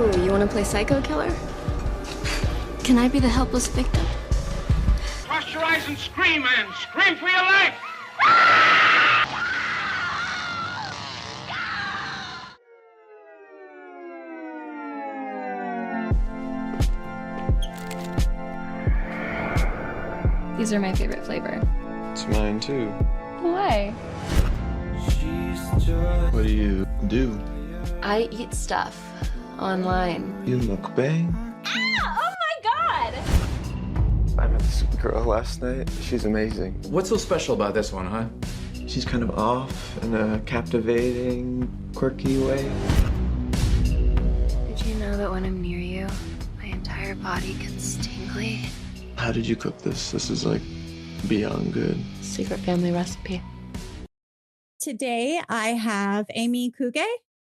Oh, you want to play psycho killer? Can I be the helpless victim? Cross your eyes and scream, man! Scream for your life! These are my favorite flavor. It's mine too. Why? What do you do? I eat stuff online. You mukbang? Oh my god! I met this girl last night. She's amazing. What's so special about this one, huh? She's kind of off in a captivating, quirky way. Did you know that when I'm near you, my entire body gets tingly? How did you cook this? This is like beyond good. Secret family recipe. Today I have Aimee Kuge.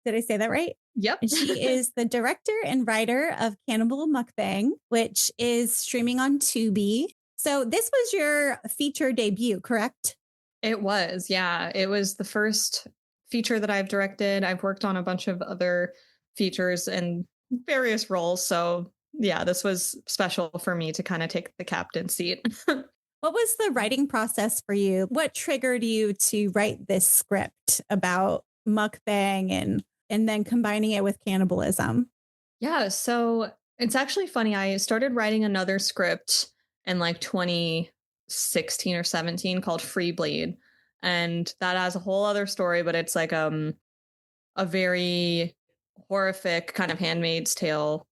Did I say that right? Yep. She is the director and writer of Cannibal Mukbang, which is streaming on Tubi. So this was your feature debut, correct? It was, yeah. It was the first feature that I've directed. I've worked on a bunch of other features in various roles. So yeah, this was special for me to kind of take the captain seat. What was the writing process for you? What triggered you to write this script about mukbang and then combining it with cannibalism? Yeah, so it's actually funny. I started writing another script in like 2016 or 17 called Free Bleed. And that has a whole other story, but it's like a very horrific kind of Handmaid's Tale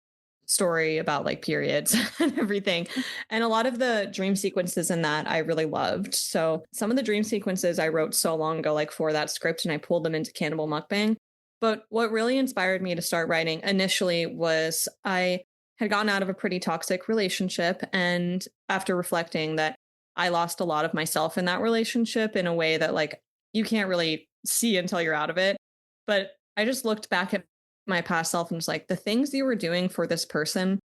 story about like periods and everything. And a lot of the dream sequences in that I really loved. So some of the dream sequences I wrote so long ago, like for that script, and I pulled them into Cannibal Mukbang. But what really inspired me to start writing initially was I had gotten out of a pretty toxic relationship. And after reflecting that I lost a lot of myself in that relationship in a way that like you can't really see until you're out of it. But I just looked back at my past self and was like, the things you were doing for this person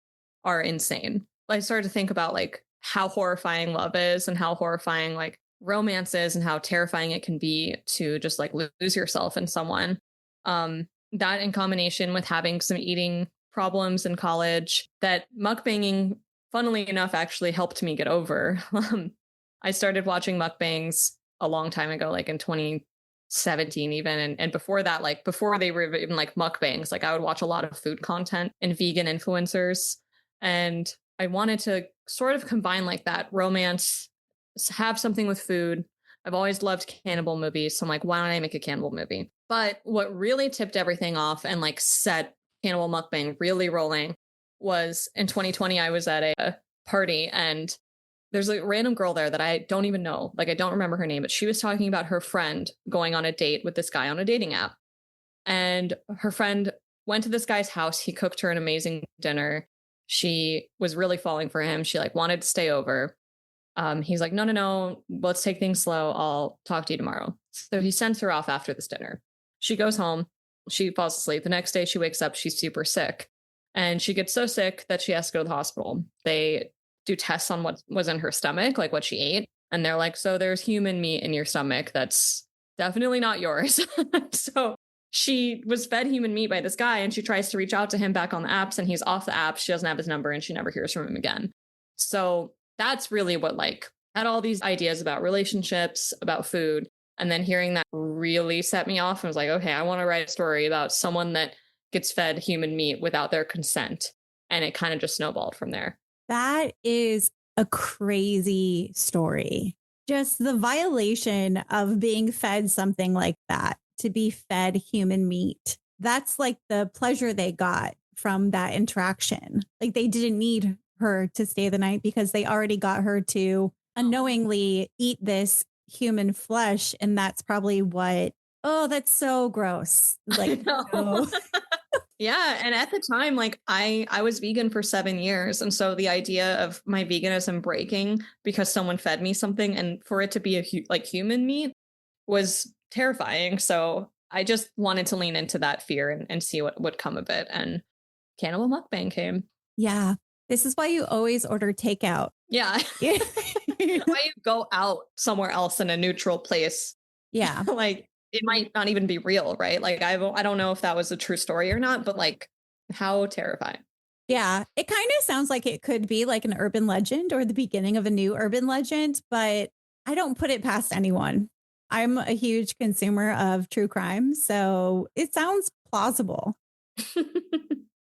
are insane. I started to think about like how horrifying love is and how horrifying like romance is and how terrifying it can be to just like lose yourself in someone. That in combination with having some eating problems in college that mukbanging, funnily enough, actually helped me get over. I started watching mukbangs a long time ago, like in 2017 even. And before that, like before they were even like mukbangs, like I would watch a lot of food content and vegan influencers. And I wanted to sort of combine like that romance, have something with food. I've always loved cannibal movies. So I'm like, why don't I make a cannibal movie? But what really tipped everything off and like set Cannibal Mukbang really rolling was in 2020, I was at a party and there's a random girl there that I don't even know. Like, I don't remember her name, but she was talking about her friend going on a date with this guy on a dating app. And her friend went to this guy's house. He cooked her an amazing dinner. She was really falling for him. She like wanted to stay over. He's like, no, let's take things slow. I'll talk to you tomorrow. So he sends her off after this dinner. She goes home. She falls asleep. The next day she wakes up. She's super sick. And she gets so sick that she has to go to the hospital. They do tests on what was in her stomach, like what she ate. And they're like, so there's human meat in your stomach. That's definitely not yours. So she was fed human meat by this guy and she tries to reach out to him back on the apps and he's off the apps. She doesn't have his number and she never hears from him again. So that's really what like had all these ideas about relationships, about food. And then hearing that really set me off and was like, okay, I want to write a story about someone that gets fed human meat without their consent. And it kind of just snowballed from there. That is a crazy story. Just the violation of being fed something like that, to be fed human meat. That's like the pleasure they got from that interaction. Like they didn't need her to stay the night because they already got her to unknowingly eat this human flesh. And that's probably what, oh, that's so gross. Like, no. Yeah. And at the time, like I was vegan for 7 years. And so the idea of my veganism breaking because someone fed me something and for it to be like human meat was terrifying. So I just wanted to lean into that fear and see what would come of it. And Cannibal Mukbang came. Yeah. This is why you always order takeout. Yeah. Why you go out somewhere else in a neutral place. Yeah. Like it might not even be real, right? Like I don't know if that was a true story or not, but like How terrifying. Yeah, it kind of sounds like it could be like an urban legend or the beginning of a new urban legend, but I don't put it past anyone. I'm a huge consumer of true crime, so it sounds plausible.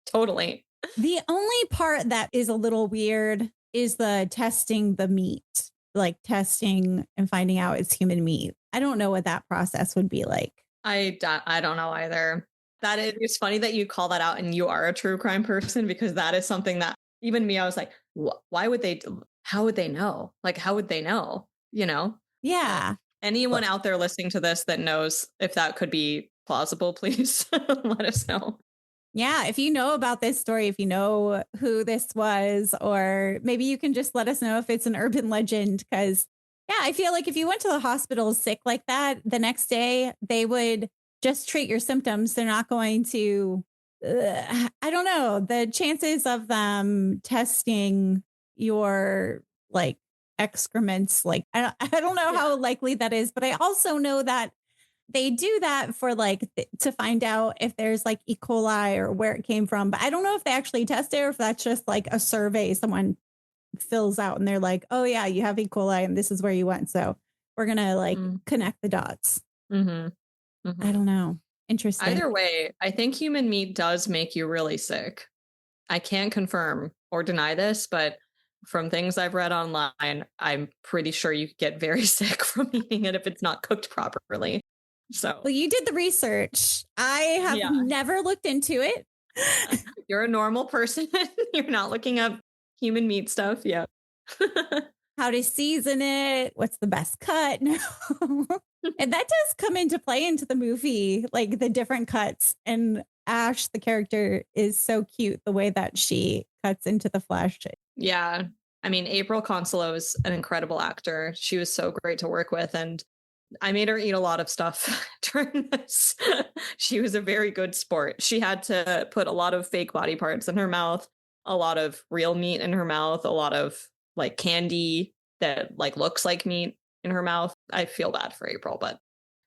Totally. The only part that is a little weird is the testing the meat, like testing and finding out it's human meat. I don't know what that process would be like. I don't know either. That is, it's funny that you call that out and you are a true crime person, because that is something that even me, I was like, why would they, how would they know? Like, how would they know? You know? Yeah. Anyone out there listening to this that knows if that could be plausible, please let us know. Yeah, if you know about this story, if you know who this was, or maybe you can just let us know if it's an urban legend. Because, yeah, I feel like if you went to the hospital sick like that, the next day they would just treat your symptoms. They're not going to, I don't know, the chances of them testing your like excrements, like, I don't know how likely that is. But I also know that they do that for like to find out if there's like E. coli or where it came from. But I don't know if they actually test it or if that's just like a survey someone fills out and they're like, oh, yeah, you have E. coli and this is where you went. So we're going to like connect the dots. Mm-hmm. I don't know. Interesting. Either way, I think human meat does make you really sick. I can't confirm or deny this, but from things I've read online, I'm pretty sure you get very sick from eating it if it's not cooked properly. So, well, you did the research. I have never looked into it. You're a normal person. You're not looking up human meat stuff. Yeah. How to season it. What's the best cut? No. And that does come into play into the movie, like the different cuts. And Ash, the character, is so cute the way that she cuts into the flesh. Yeah. I mean, April Consuelo is an incredible actor. She was so great to work with. And I made her eat a lot of stuff during this. She was a very good sport. She had to put a lot of fake body parts in her mouth, a lot of real meat in her mouth, a lot of like candy that like looks like meat in her mouth. I feel bad for April, but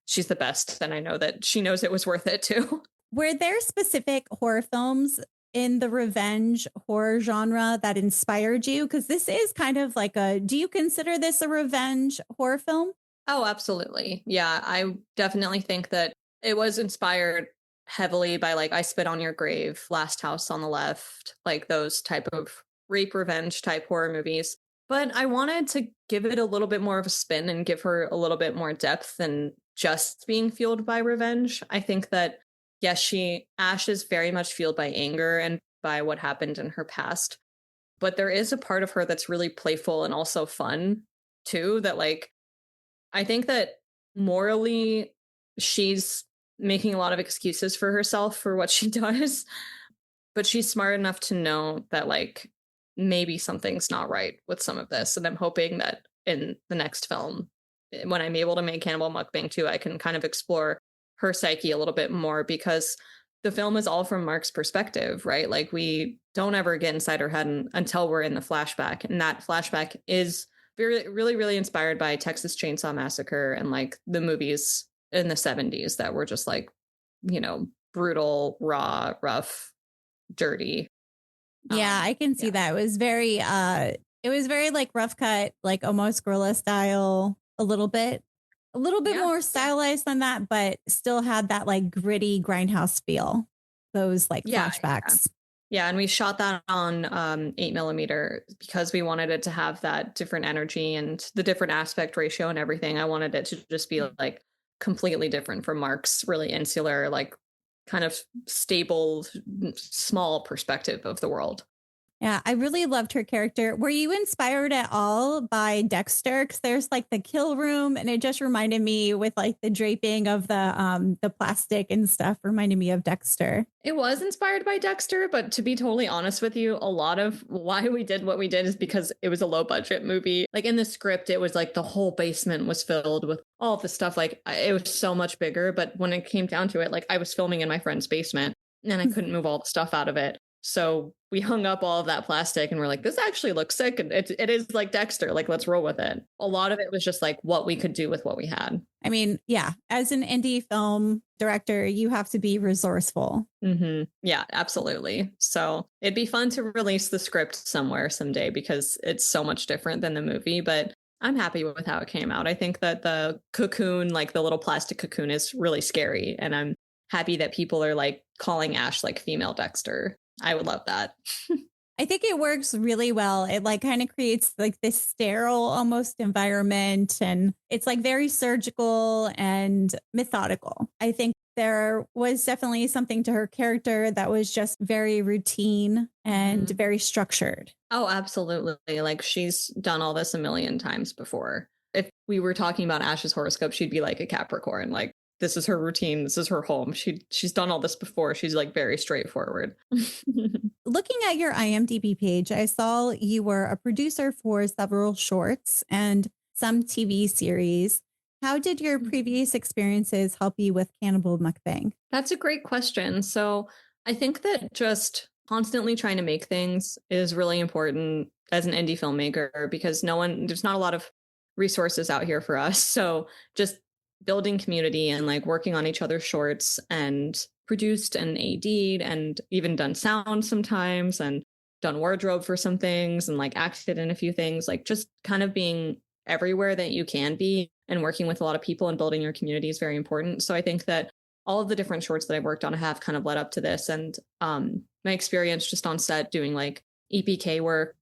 she's the best. And I know that she knows it was worth it too. Were there specific horror films in the revenge horror genre that inspired you? Because this is kind of like do you consider this a revenge horror film? Oh, absolutely. Yeah, I definitely think that it was inspired heavily by like I Spit on Your Grave, Last House on the Left, like those type of rape revenge type horror movies. But I wanted to give it a little bit more of a spin and give her a little bit more depth than just being fueled by revenge. I think that, yes, Ash is very much fueled by anger and by what happened in her past. But there is a part of her that's really playful and also fun too, that like, I think that morally she's making a lot of excuses for herself for what she does, but she's smart enough to know that like maybe something's not right with some of this. And I'm hoping that in the next film, when I'm able to make Cannibal Mukbang 2, I can kind of explore her psyche a little bit more, because the film is all from Mark's perspective, right? Like we don't ever get inside her head until we're in the flashback. And that flashback is really inspired by Texas Chainsaw Massacre and like the movies in the 70s that were just like, you know, brutal, raw, rough, dirty. Yeah, I can see that. It was very like rough cut, like almost guerrilla style, a little bit more stylized than that, but still had that like gritty grindhouse feel. Those like flashbacks. Yeah, and we shot that on 8mm because we wanted it to have that different energy and the different aspect ratio and everything. I wanted it to just be like completely different from Mark's really insular, like kind of stable, small perspective of the world. Yeah, I really loved her character. Were you inspired at all by Dexter? Because there's like the kill room, and it just reminded me with like the draping of the plastic and stuff reminded me of Dexter. It was inspired by Dexter, but to be totally honest with you, a lot of why we did what we did is because it was a low budget movie. Like in the script, it was like the whole basement was filled with all of the stuff. Like it was so much bigger, but when it came down to it, like I was filming in my friend's basement and I couldn't move all the stuff out of it. So we hung up all of that plastic and we're like, this actually looks sick. And it is like Dexter, like, let's roll with it. A lot of it was just like what we could do with what we had. I mean, yeah, as an indie film director, you have to be resourceful. Yeah, absolutely. So it'd be fun to release the script somewhere someday because it's so much different than the movie. But I'm happy with how it came out. I think that the cocoon, like the little plastic cocoon, is really scary. And I'm happy that people are like calling Ash like female Dexter. I would love that. I think it works really well. It like kind of creates like this sterile almost environment, and it's like very surgical and methodical. I think there was definitely something to her character that was just very routine and very structured. Oh, absolutely. Like she's done all this a million times before. If we were talking about Ash's horoscope, she'd be like a Capricorn. Like this is her routine. This is her home. She's done all this before. She's like very straightforward. Looking at your IMDb page, I saw you were a producer for several shorts and some TV series. How did your previous experiences help you with Cannibal Mukbang? That's a great question. So I think that just constantly trying to make things is really important as an indie filmmaker because there's not a lot of resources out here for us. So just building community and like working on each other's shorts and produced and AD'd and even done sound sometimes and done wardrobe for some things and like acted in a few things, like just kind of being everywhere that you can be and working with a lot of people and building your community is very important. So I think that all of the different shorts that I've worked on have kind of led up to this. And my experience just on set doing like EPK work,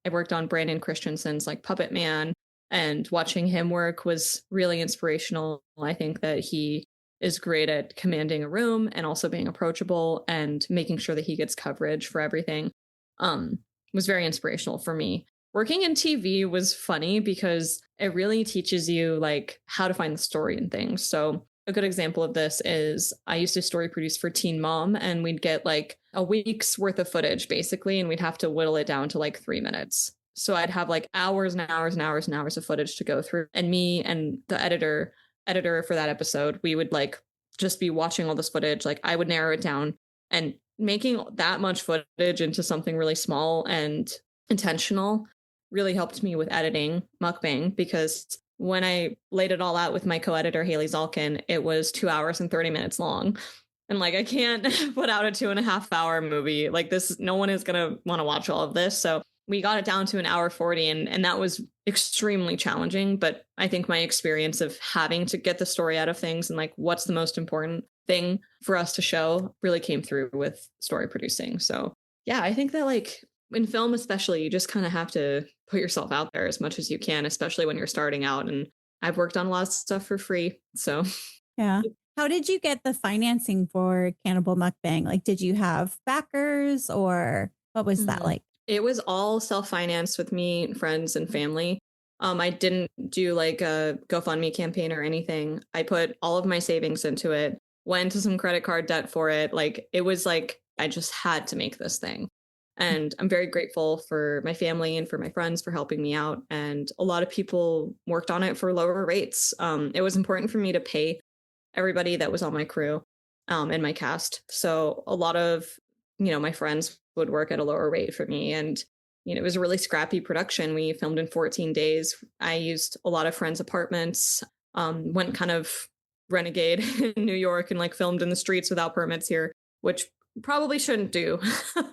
I worked on Brandon Christensen's like Puppet Man, and watching him work was really inspirational. I think that he is great at commanding a room and also being approachable and making sure that he gets coverage for everything. Was very inspirational for me. Working in TV was funny because it really teaches you like how to find the story and things. So a good example of this is I used to story produce for Teen Mom, and we'd get like a week's worth of footage basically, and we'd have to whittle it down to like 3 minutes. So I'd have like hours and hours and hours and hours of footage to go through. And me and the editor for that episode, we would like just be watching all this footage. Like I would narrow it down, and making that much footage into something really small and intentional really helped me with editing Mukbang, because when I laid it all out with my co-editor, Haley Zalkin, it was 2 hours and 30 minutes long. And like, I can't put out a 2.5 hour movie like this. No one is going to want to watch all of this. So we got it down to 1 hour 40, and that was extremely challenging. But I think my experience of having to get the story out of things and like what's the most important thing for us to show really came through with story producing. So yeah, I think that like in film especially, you just kind of have to put yourself out there as much as you can, especially when you're starting out. And I've worked on a lot of stuff for free. So yeah. How did you get the financing for Cannibal Mukbang? Like, did you have backers or what was that like? It was all self-financed with me, friends, and family. I didn't do like a GoFundMe campaign or anything. I put all of my savings into it, went into some credit card debt for it. Like it was like I just had to make this thing. And I'm very grateful for my family and for my friends for helping me out. And a lot of people worked on it for lower rates. It was important for me to pay everybody that was on my crew and my cast. So a lot of, my friends would work at a lower rate for me. And, it was a really scrappy production. We filmed in 14 days. I used a lot of friends' apartments, went kind of renegade in New York and like filmed in the streets without permits here, which probably shouldn't do.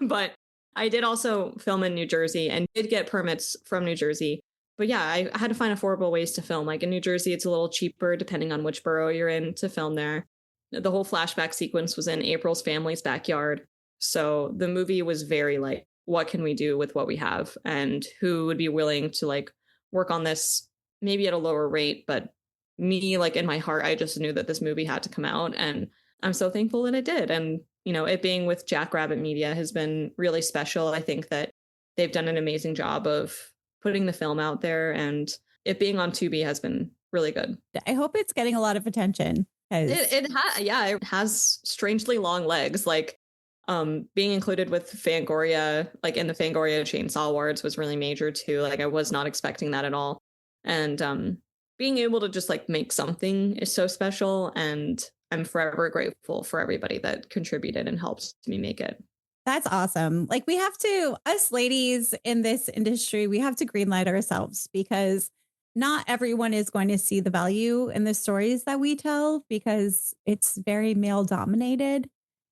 But I did also film in New Jersey and did get permits from New Jersey. But yeah, I had to find affordable ways to film. Like in New Jersey, it's a little cheaper depending on which borough you're in to film there. The whole flashback sequence was in April's family's backyard. So the movie was very like, what can we do with what we have? And who would be willing to like work on this maybe at a lower rate? But me, like in my heart, I just knew that this movie had to come out. And I'm so thankful that it did. And, it being with Jackrabbit Media has been really special. I think that they've done an amazing job of putting the film out there, and it being on Tubi has been really good. I hope it's getting a lot of attention. It has strangely long legs. Like being included with Fangoria, like in the Fangoria Chainsaw Awards, was really major too. Like I was not expecting that at all. And being able to just like make something is so special, and I'm forever grateful for everybody that contributed and helped me make it. That's awesome. Like we have to, us ladies in this industry, we have to greenlight ourselves because not everyone is going to see the value in the stories that we tell because it's very male dominated.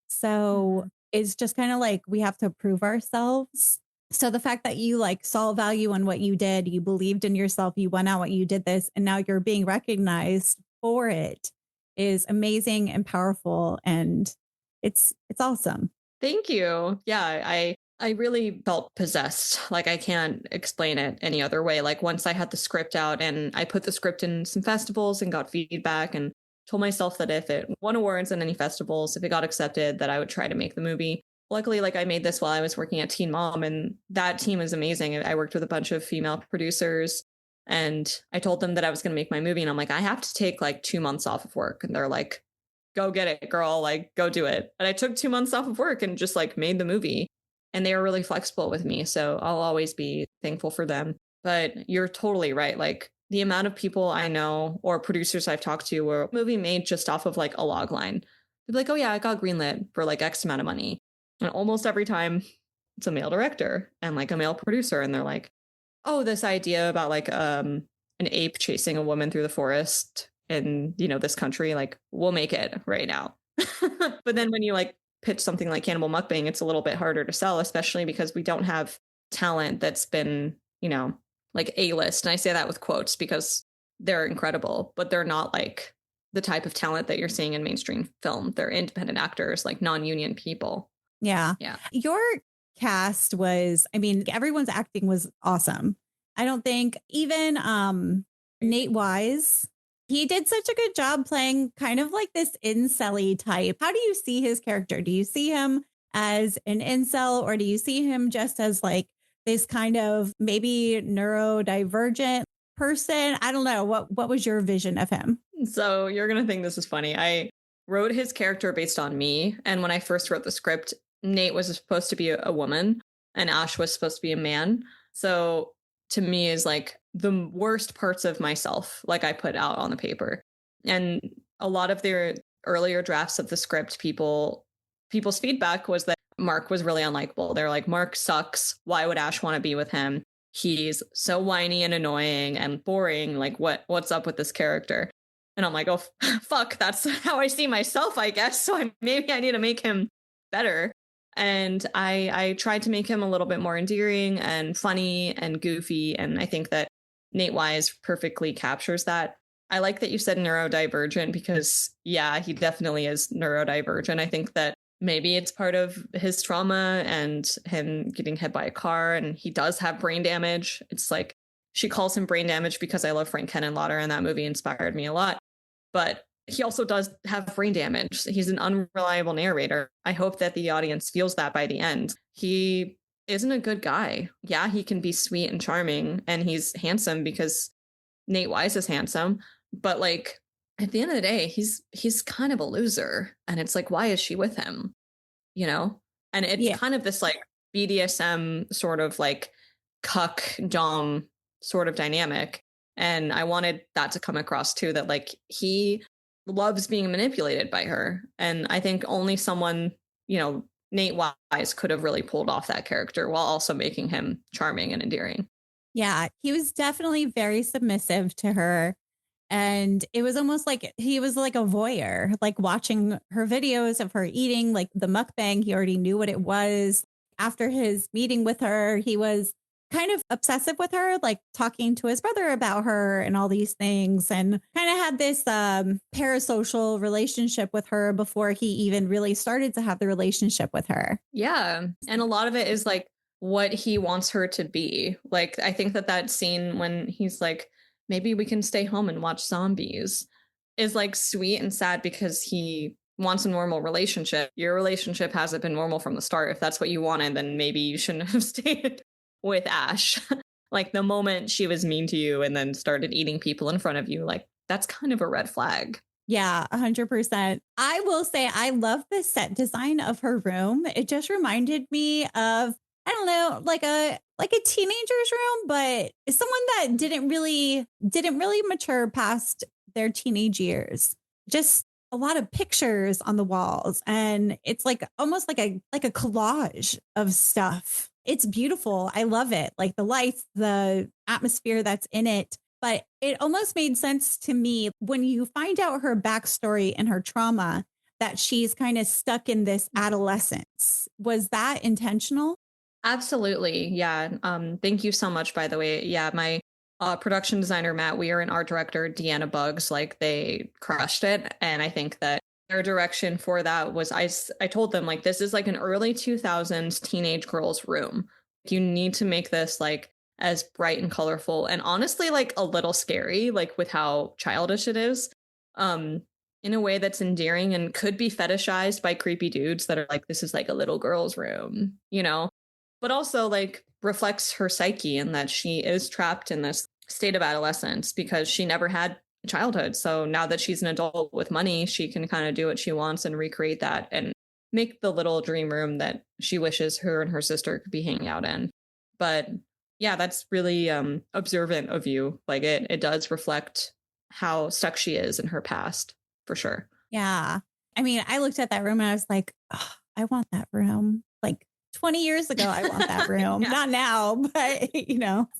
So it's just kind of like we have to prove ourselves. So the fact that you like saw value in what you did, you believed in yourself, you went out, you did this, and now you're being recognized for it is amazing and powerful, and it's awesome. Thank you. Yeah, I really felt possessed. Like I can't explain it any other way. Like once I had the script out and I put the script in some festivals and got feedback and told myself that if it won awards in any festivals, if it got accepted, that I would try to make the movie. Luckily, like I made this while I was working at Teen Mom, and that team is amazing. I worked with a bunch of female producers, and I told them that I was going to make my movie, and I'm like, I have to take like 2 months off of work, and they're like, go get it, girl, like go do it. And I took 2 months off of work and just like made the movie, and they were really flexible with me, so I'll always be thankful for them. But you're totally right. Like the amount of people I know or producers I've talked to were movie made just off of like a log line. They'd be like, oh yeah, I got greenlit for like X amount of money. And almost every time it's a male director and like a male producer. And they're like, oh, this idea about like an ape chasing a woman through the forest in, you know, this country, like we'll make it right now. But then when you like pitch something like Cannibal Mukbang, it's a little bit harder to sell, especially because we don't have talent that's been, you know, like A-list. And I say that with quotes because they're incredible, but they're not like the type of talent that you're seeing in mainstream film. They're independent actors, like non-union people. Yeah. Yeah. Your cast was, I mean, everyone's acting was awesome. I don't think even Nate Wise, he did such a good job playing kind of like this incel-y type. How do you see his character? Do you see him as an incel, or do you see him just as like this kind of maybe neurodivergent person? I don't know. What was your vision of him? So you're going to think this is funny. I wrote his character based on me. And when I first wrote the script, Nate was supposed to be a woman and Ash was supposed to be a man. So to me is like the worst parts of myself, like I put out on the paper. And a lot of their earlier drafts of the script, people's feedback was that Mark was really unlikable. They're like, Mark sucks. Why would Ash want to be with him? He's so whiny and annoying and boring. Like what's up with this character? And I'm like, oh, fuck, that's how I see myself, I guess. So maybe I need to make him better. And I tried to make him a little bit more endearing and funny and goofy. And I think that Nate Wise perfectly captures that. I like that you said neurodivergent because, yeah, he definitely is neurodivergent. I think that maybe it's part of his trauma and him getting hit by a car. And he does have brain damage. It's like she calls him brain damage because I love Frank Henenlotter, and that movie inspired me a lot. But he also does have brain damage. He's an unreliable narrator. I hope that the audience feels that by the end. He isn't a good guy. Yeah, he can be sweet and charming, and he's handsome because Nate Wise is handsome. But like at the end of the day, he's kind of a loser. And it's like, why is she with him? You know? And it's kind of this like BDSM sort of like cuck dom sort of dynamic. And I wanted that to come across too, that like he loves being manipulated by her. And I think only someone, you know, Nate Wise could have really pulled off that character while also making him charming and endearing. Yeah, he was definitely very submissive to her. And it was almost like he was like a voyeur, like watching her videos of her eating, like the mukbang. He already knew what it was. After his meeting with her, he was kind of obsessive with her, like talking to his brother about her and all these things, and kind of had this parasocial relationship with her before he even really started to have the relationship with her. Yeah. And a lot of it is like what he wants her to be. Like, I think that scene when he's like, maybe we can stay home and watch zombies is like sweet and sad because he wants a normal relationship. Your relationship hasn't been normal from the start. If that's what you wanted, then maybe you shouldn't have stayed with Ash. Like the moment she was mean to you and then started eating people in front of you, like that's kind of a red flag. Yeah, 100%. I will say I love the set design of her room. It just reminded me of, I don't know, like a teenager's room, but someone that didn't really mature past their teenage years. Just a lot of pictures on the walls, and it's like almost like a collage of stuff. It's beautiful. I love it. Like the lights, the atmosphere that's in it. But it almost made sense to me when you find out her backstory and her trauma, that she's kind of stuck in this adolescence. Was that intentional? Absolutely. Yeah. Thank you so much, by the way. Yeah, my production designer, Matt Weir, and art director, Deanna Buggs, like they crushed it. And I think that their direction for that was I told them, like, this is like an early 2000s teenage girl's room. You need to make this like as bright and colorful and honestly like a little scary, like with how childish it is. Um, in a way that's endearing and could be fetishized by creepy dudes that are like, this is like a little girl's room, you know? But also like reflects her psyche and that she is trapped in this state of adolescence because she never had a childhood. So now that she's an adult with money, she can kind of do what she wants and recreate that and make the little dream room that she wishes her and her sister could be hanging out in. But yeah, that's really observant of you. Like it does reflect how stuck she is in her past, for sure. Yeah. I mean, I looked at that room and I was like, oh, I want that room. Like 20 years ago, I want that room. Yeah. Not now, but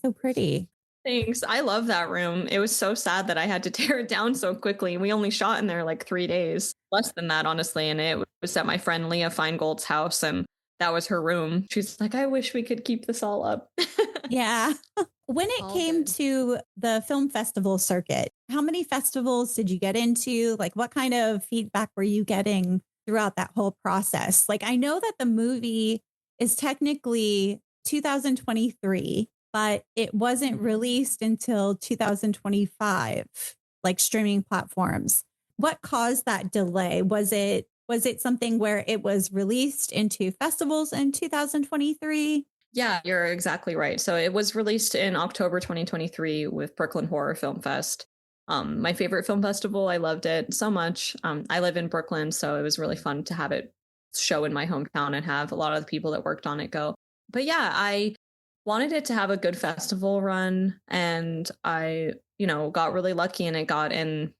so pretty. Thanks. I love that room. It was so sad that I had to tear it down so quickly. We only shot in there like 3 days, less than that, honestly. And it was at my friend Leah Feingold's house, and that was her room. She's like, I wish we could keep this all up. Yeah. When it All came good. to the film festival circuit, how many festivals did you get into? Like, what kind of feedback were you getting throughout that whole process? Like, I know that the movie is technically 2023, but it wasn't released until 2025, like streaming platforms. What caused that delay? Was it something where it was released into festivals in 2023? Yeah, you're exactly right. So it was released in October 2023 with Brooklyn Horror Film Fest. My favorite film festival. I loved it so much. I live in Brooklyn, so it was really fun to have it show in my hometown and have a lot of the people that worked on it go. But yeah, I wanted it to have a good festival run, and I, got really lucky and it got in,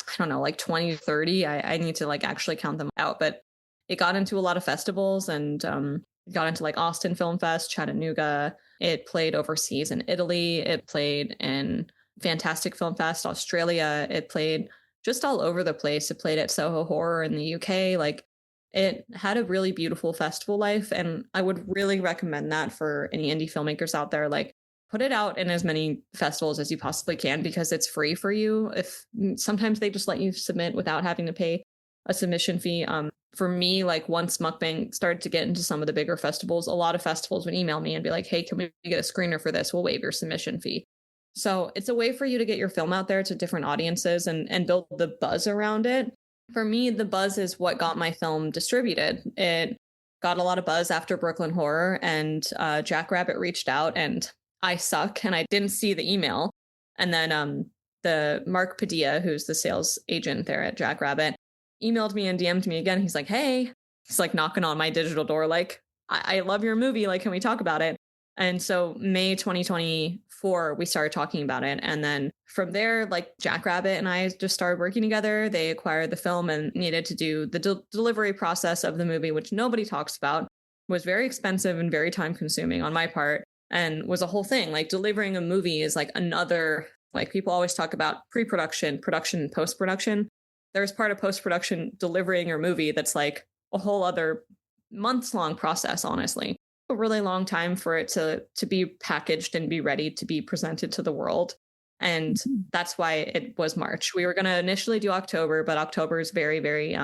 I don't know, like 20 to 30. I need to like actually count them out, but it got into a lot of festivals and it got into like Austin Film Fest, Chattanooga. It played overseas in Italy. It played in Fantastic Film Fest, Australia. It played just all over the place. It played at Soho Horror in the UK. Like it had a really beautiful festival life. And I would really recommend that for any indie filmmakers out there. Like put it out in as many festivals as you possibly can because it's free for you. If sometimes they just let you submit without having to pay a submission fee. For me, like once Mukbang started to get into some of the bigger festivals, a lot of festivals would email me and be like, hey, can we get a screener for this? We'll waive your submission fee. So it's a way for you to get your film out there to different audiences and build the buzz around it. For me, the buzz is what got my film distributed. It got a lot of buzz after Brooklyn Horror, and Jackrabbit reached out, and I suck and I didn't see the email. And then the Mark Padilla, who's the sales agent there at Jackrabbit, emailed me and DM'd me again. He's like, hey, he's like knocking on my digital door. Like, I love your movie. Like, can we talk about it? And so May 2024, we started talking about it. And then from there, like Jackrabbit and I just started working together. They acquired the film and needed to do the delivery process of the movie, which nobody talks about, was very expensive and very time consuming on my part and was a whole thing. Like delivering a movie is like another, like people always talk about pre-production, production, post-production. There's part of post-production delivering your movie that's like a whole other months-long process, honestly. A really long time for it to be packaged and be ready to be presented to the world. And that's why it was March. We were going to initially do October, but October is very, very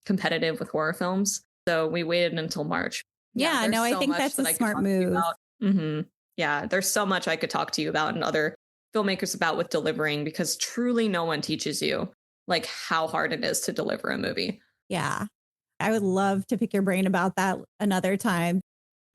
competitive with horror films. So we waited until March. Yeah, no, I think that's a smart move. Mm-hmm. Yeah, there's so much I could talk to you about and other filmmakers about with delivering, because truly no one teaches you like how hard it is to deliver a movie. Yeah. I would love to pick your brain about that another time.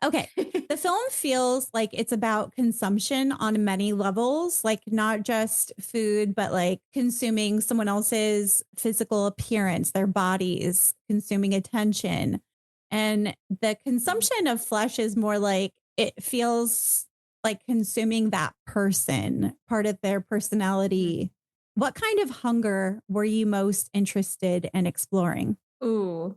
Okay. The film feels like it's about consumption on many levels, like not just food, but like consuming someone else's physical appearance, their bodies, consuming attention. And the consumption of flesh is more like it feels like consuming that person, part of their personality. What kind of hunger were you most interested in exploring? Ooh,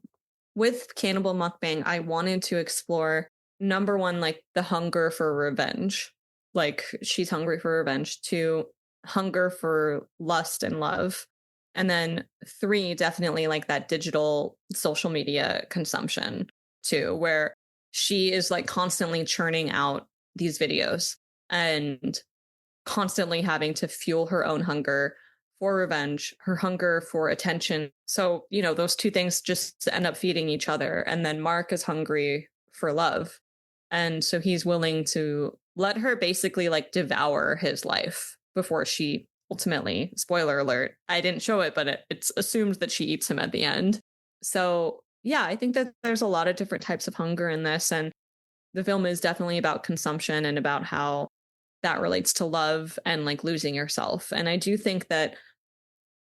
with Cannibal Mukbang, I wanted to explore number one, like the hunger for revenge. Like she's hungry for revenge. Two, hunger for lust and love. And then three, definitely like that digital social media consumption too, where she is like constantly churning out these videos and constantly having to fuel her own hunger for revenge, her hunger for attention. So, you know, those two things just end up feeding each other. And then Mark is hungry for love. And so he's willing to let her basically like devour his life before she ultimately, spoiler alert, I didn't show it, but it's assumed that she eats him at the end. So, yeah, I think that there's a lot of different types of hunger in this. And the film is definitely about consumption and about how that relates to love and like losing yourself. And I do think that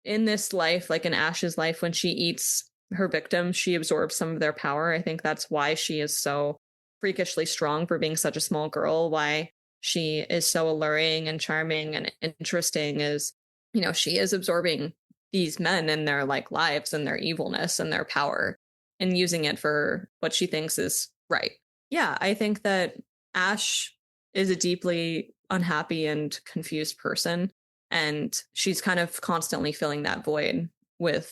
in this life, like in Ash's life, when she eats her victim, she absorbs some of their power. I think that's why she is so freakishly strong for being such a small girl, why she is so alluring and charming and interesting is, you know, she is absorbing these men and their like lives and their evilness and their power and using it for what she thinks is right. Yeah, I think that Ash is a deeply unhappy and confused person. And she's kind of constantly filling that void with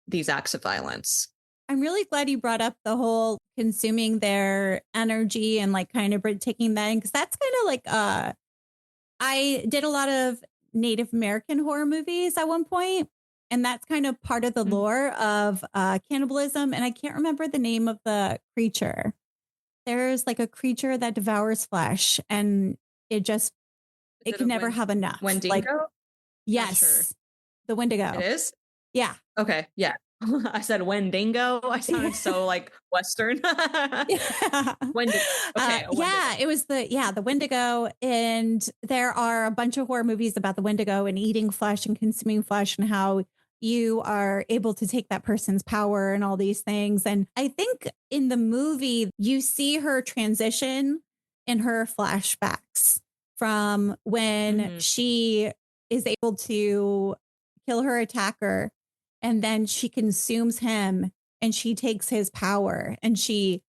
these acts of violence. I'm really glad you brought up the whole consuming their energy and like kind of taking that in, because that's kind of like I did a lot of Native American horror movies at one point, and that's kind of part of the lore of cannibalism. And I can't remember the name of the creature. There's like a creature that devours flesh, and it can never have enough. Wendigo? Like, yes, sure. The Wendigo. It is? Yeah. Okay. Yeah. I said Wendigo. I sounded so like Western. Yeah. Wendigo. Okay. Yeah, it was the Wendigo. And there are a bunch of horror movies about the Wendigo and eating flesh and consuming flesh and how you are able to take that person's power and all these things. And I think in the movie, you see her transition in her flashbacks from when she is able to kill her attacker, and then she consumes him and she takes his power, and she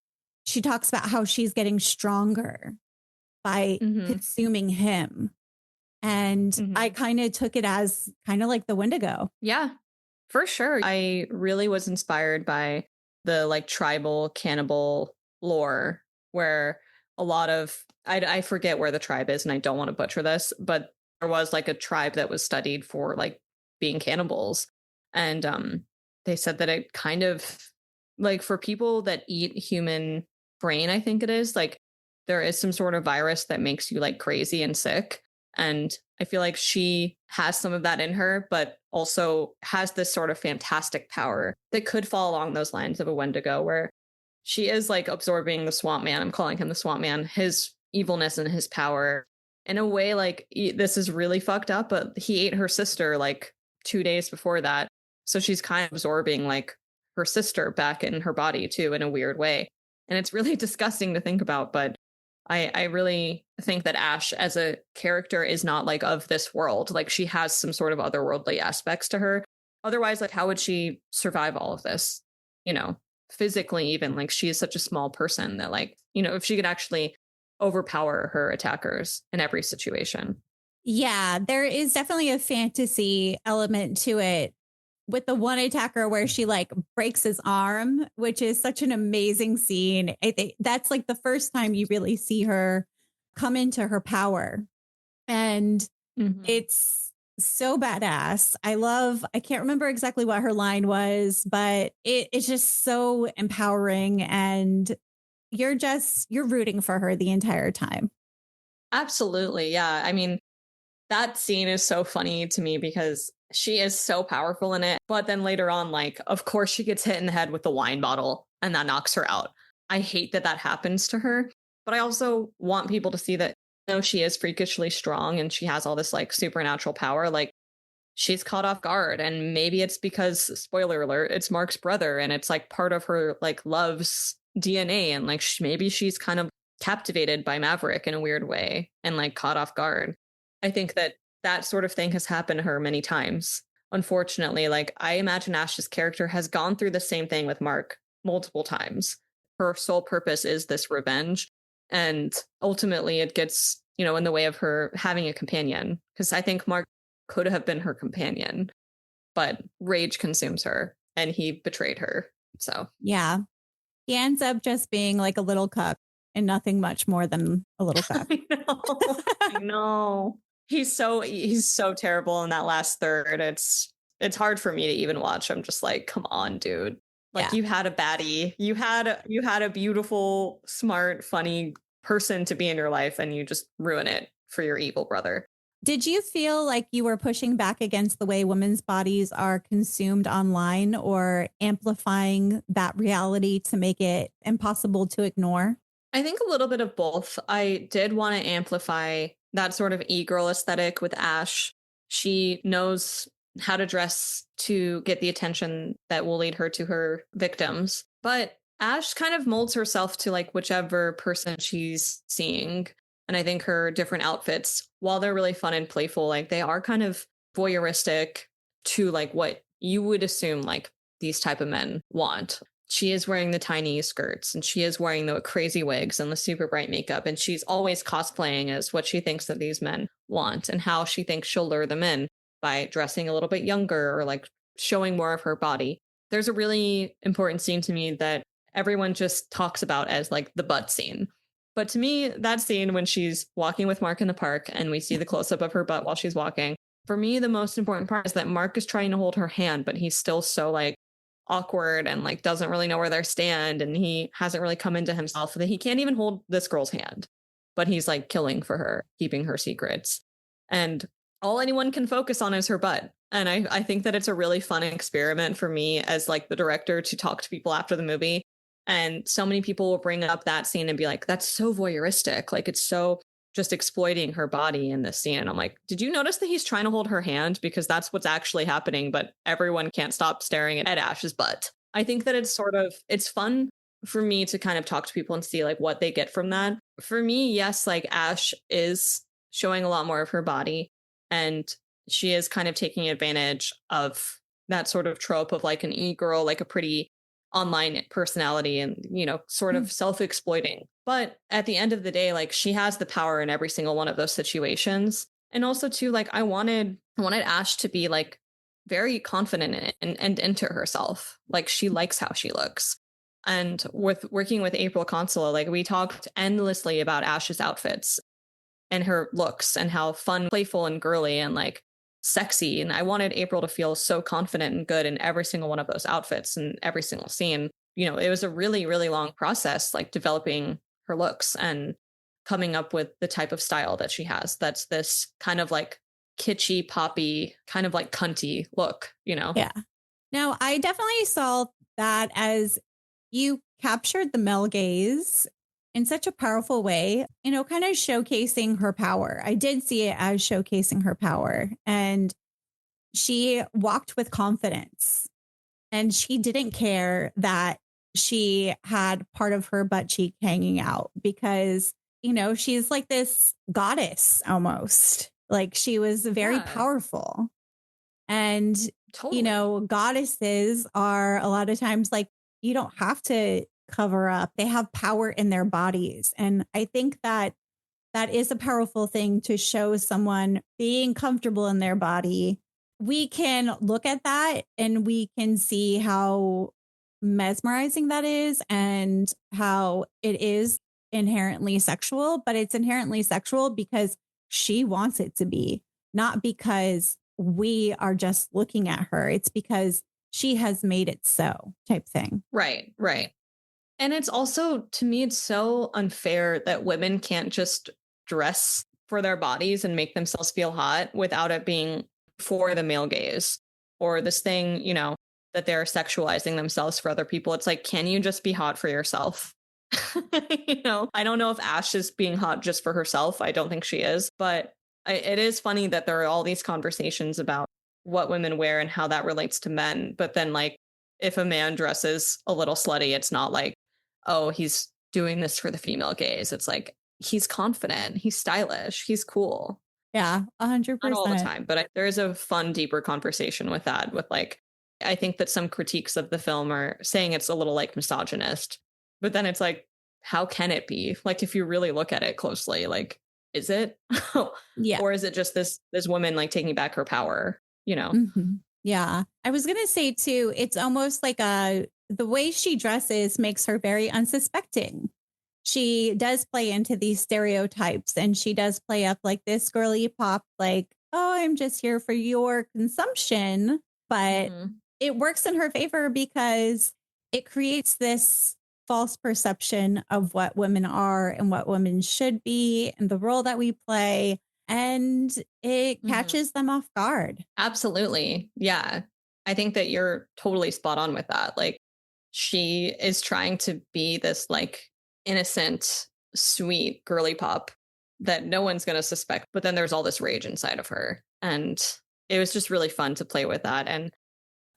talks about how she's getting stronger by consuming him. And I kind of took it as kind of like the Wendigo. Yeah, for sure. I really was inspired by the like tribal cannibal lore, where a lot of, I forget where the tribe is and I don't want to butcher this, but there was like a tribe that was studied for like being cannibals. And they said that it kind of like for people that eat human brain, I think it is like there is some sort of virus that makes you like crazy and sick. And I feel like she has some of that in her, but also has this sort of fantastic power that could fall along those lines of a Wendigo, where she is like absorbing the swamp man. I'm calling him the swamp man, his evilness and his power in a way like this is really fucked up, but he ate her sister like 2 days before that. So she's kind of absorbing like her sister back in her body too, in a weird way. And it's really disgusting to think about, but I really think that Ash as a character is not like of this world. Like she has some sort of otherworldly aspects to her. Otherwise, like how would she survive all of this? You know, physically even, like she is such a small person that like, you know, if she could actually overpower her attackers in every situation. Yeah, there is definitely a fantasy element to it with the one attacker where she like breaks his arm, which is such an amazing scene. I think that's like the first time you really see her come into her power. And it's so badass. I can't remember exactly what her line was, but it's just so empowering, and you're rooting for her the entire time. Absolutely. Yeah. I mean, that scene is so funny to me because she is so powerful in it. But then later on, like, of course, she gets hit in the head with the wine bottle and that knocks her out. I hate that that happens to her. But I also want people to see that, you know, she is freakishly strong and she has all this like supernatural power. Like, she's caught off guard. And maybe it's because, spoiler alert, it's Mark's brother and it's like part of her like love's DNA. And like, maybe she's kind of captivated by Maverick in a weird way and like caught off guard. I think that that sort of thing has happened to her many times. Unfortunately, like I imagine Ash's character has gone through the same thing with Mark multiple times. Her sole purpose is this revenge. And ultimately it gets, in the way of her having a companion. Because I think Mark could have been her companion, but rage consumes her and he betrayed her. So Yeah. He ends up just being like a little cuck and nothing much more than a little cuck. I know. He's so terrible in that last third. It's hard for me to even watch. I'm just like, come on, dude. Like you had a baddie. You had a beautiful, smart, funny person to be in your life and you just ruin it for your evil brother. Did you feel like you were pushing back against the way women's bodies are consumed online or amplifying that reality to make it impossible to ignore? I think a little bit of both. I did want to amplify that sort of e-girl aesthetic with Ash. She knows how to dress to get the attention that will lead her to her victims. But Ash kind of molds herself to like whichever person she's seeing. And I think her different outfits, while they're really fun and playful, like they are kind of voyeuristic to like what you would assume like these type of men want. She is wearing the tiny skirts and she is wearing the crazy wigs and the super bright makeup. And she's always cosplaying as what she thinks that these men want and how she thinks she'll lure them in by dressing a little bit younger or like showing more of her body. There's a really important scene to me that everyone just talks about as like the butt scene. But to me, that scene when she's walking with Mark in the park and we see the close up of her butt while she's walking, for me, the most important part is that Mark is trying to hold her hand, but he's still so like awkward and like doesn't really know where they stand. And he hasn't really come into himself that he can't even hold this girl's hand, but he's like killing for her, keeping her secrets. And all anyone can focus on is her butt. And I think that it's a really fun experiment for me as like the director to talk to people after the movie. And so many people will bring up that scene and be like, that's so voyeuristic. Like it's so just exploiting her body in this scene. I'm like, did you notice that he's trying to hold her hand? Because that's what's actually happening. But everyone can't stop staring at Ash's butt. I think that it's fun for me to kind of talk to people and see like what they get from that. For me, yes, like Ash is showing a lot more of her body. And she is kind of taking advantage of that sort of trope of like an e-girl, like a pretty online personality and, sort of self-exploiting. But at the end of the day, like she has the power in every single one of those situations. And also too, like I wanted Ash to be like very confident in it and into herself. Like she likes how she looks. And with working with April Consola, like we talked endlessly about Ash's outfits and her looks and how fun, playful and girly and like sexy. And I wanted April to feel so confident and good in every single one of those outfits and every single scene. It was a really, really long process, like developing her looks and coming up with the type of style that she has. That's this kind of like kitschy, poppy, kind of like cunty look, Yeah. Now, I definitely saw that as you captured the male gaze in such a powerful way, kind of showcasing her power. I did see it as showcasing her power. And she walked with confidence. And she didn't care that she had part of her butt cheek hanging out because, she's like this goddess almost. Like she was very powerful. And, Totally. goddesses are a lot of times like, you don't have to cover up. They have power in their bodies. And I think that is a powerful thing to show someone being comfortable in their body. We can look at that and we can see how mesmerizing that is and how it is inherently sexual, but it's inherently sexual because she wants it to be, not because we are just looking at her. It's because she has made it so type thing. Right. And it's also, to me, it's so unfair that women can't just dress for their bodies and make themselves feel hot without it being for the male gaze or this thing, that they're sexualizing themselves for other people. It's like, can you just be hot for yourself? I don't know if Ash is being hot just for herself. I don't think she is, but it is funny that there are all these conversations about what women wear and how that relates to men. But then like, if a man dresses a little slutty, it's not like, oh, he's doing this for the female gaze. It's like, he's confident, he's stylish, he's cool. Yeah, Not all the 100%. time, but there is a fun, deeper conversation with that. With like, I think that some critiques of the film are saying it's a little like misogynist, but then it's like, how can it be? Like, if you really look at it closely, like, is it, Yeah. or is it just this woman like taking back her power? You know? Yeah. I was going to say too, it's almost like the way she dresses makes her very unsuspecting. She does play into these stereotypes and she does play up like this girly pop, like, oh, I'm just here for your consumption. But Mhm. it works in her favor because it creates this false perception of what women are and what women should be and the role that we play. And it Mhm. catches them off guard. Absolutely. Yeah. I think that you're totally spot on with that. Like, she is trying to be this like innocent, sweet girly pop that no one's going to suspect. But then there's all this rage inside of her. And it was just really fun to play with that. And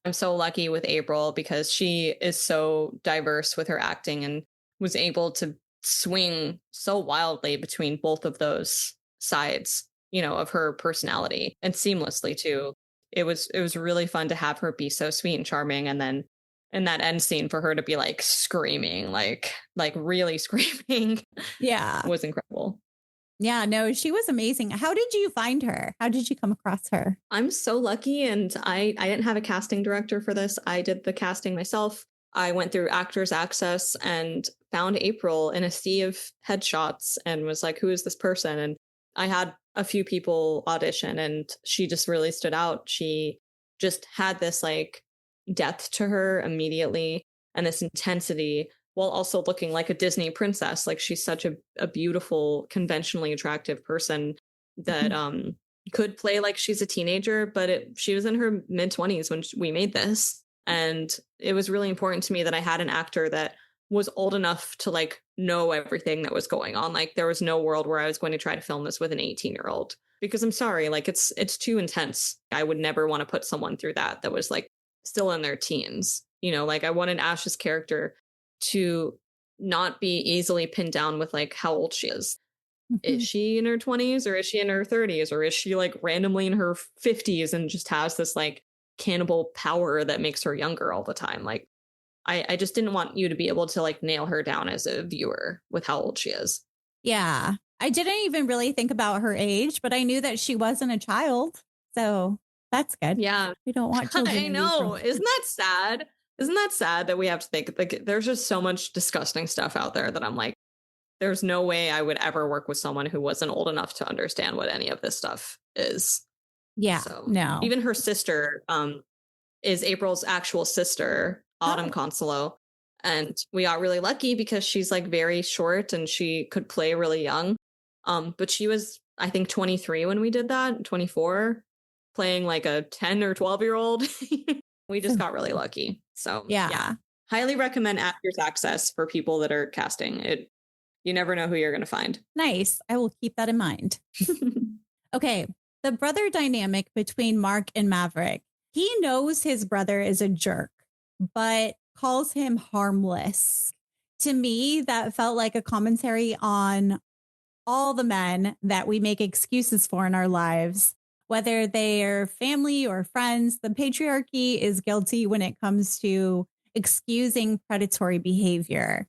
I'm so lucky with April because she is so diverse with her acting and was able to swing so wildly between both of those sides, you know, of her personality and seamlessly too. It was really fun to have her be so sweet and charming, and then in that end scene for her to be like screaming, like really screaming Yeah. was incredible. Yeah. No, she was amazing. How did you find her? How did you come across her? I'm so lucky, and I didn't have a casting director for this. I did the casting myself. I went through Actors Access and found April in a sea of headshots and was like, who is this person? And I had a few people audition, and she just really stood out. She just had this like depth to her immediately and this intensity while also looking like a Disney princess. Like, she's such a beautiful, conventionally attractive person that could play like she's a teenager, but she was in her mid 20s when we made this. And it was really important to me that I had an actor that was old enough to like know everything that was going on. Like, there was no world where I was going to try to film this with an 18-year-old, because I'm sorry, like it's too intense. I would never want to put someone through that was like still in their teens. You know, like I wanted Ash's character to not be easily pinned down with like how old she is. Is she in her 20s or is she in her 30s or is she like randomly in her 50s and just has this like cannibal power that makes her younger all the time? Like, I just didn't want you to be able to like nail her down as a viewer with how old she is. Yeah. I didn't even really think about her age, but I knew that she wasn't a child. So that's good. Yeah. We don't want children I in these know. roles. Isn't that sad? Isn't that sad that we have to think like there's just so much disgusting stuff out there that I'm like, there's no way I would ever work with someone who wasn't old enough to understand what any of this stuff is. Yeah. So No. even her sister is April's actual sister, Autumn Oh. Consolo. And we got really lucky because she's like very short and she could play really young. But she was, I think, 23 when we did that, 24, playing like a 10 or 12-year-old. We just got really lucky. So Yeah. highly recommend Actors Access for people that are casting it. You never know who you're going to find. Nice. I will keep that in mind. Okay. The brother dynamic between Mark and Maverick. He knows his brother is a jerk, but calls him harmless. To me, that felt like a commentary on all the men that we make excuses for in our lives, whether they're family or friends. The patriarchy is guilty when it comes to excusing predatory behavior.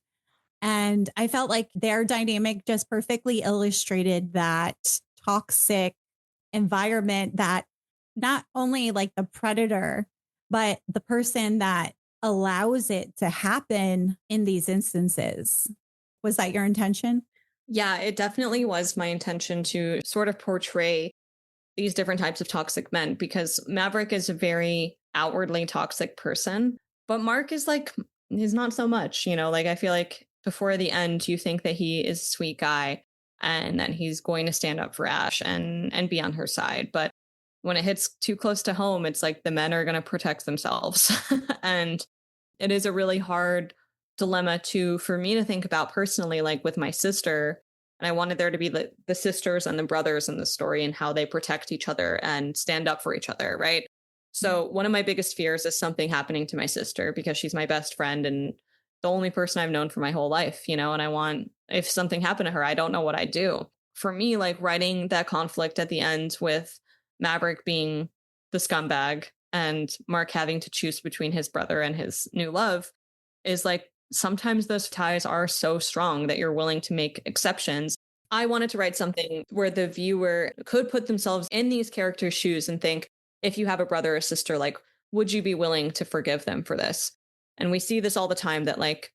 And I felt like their dynamic just perfectly illustrated that toxic environment that not only like the predator, but the person that allows it to happen in these instances. Was that your intention? Yeah, it definitely was my intention to sort of portray these different types of toxic men, because Maverick is a very outwardly toxic person, but Mark is like, he's not so much, you know, like I feel like before the end, you think that he is a sweet guy and that he's going to stand up for Ash and be on her side. But when it hits too close to home, it's like the men are going to protect themselves. And it is a really hard dilemma for me to think about personally, like with my sister. And I wanted there to be the sisters and the brothers in the story and how they protect each other and stand up for each other, right? So one of my biggest fears is something happening to my sister because she's my best friend and the only person I've known for my whole life, you know, and if something happened to her, I don't know what I'd do. for me, like writing that conflict at the end with Maverick being the scumbag and Mark having to choose between his brother and his new love is like sometimes those ties are so strong that you're willing to make exceptions. I wanted to write something where the viewer could put themselves in these characters' shoes and think, if you have a brother or sister, like, would you be willing to forgive them for this? And we see this all the time that like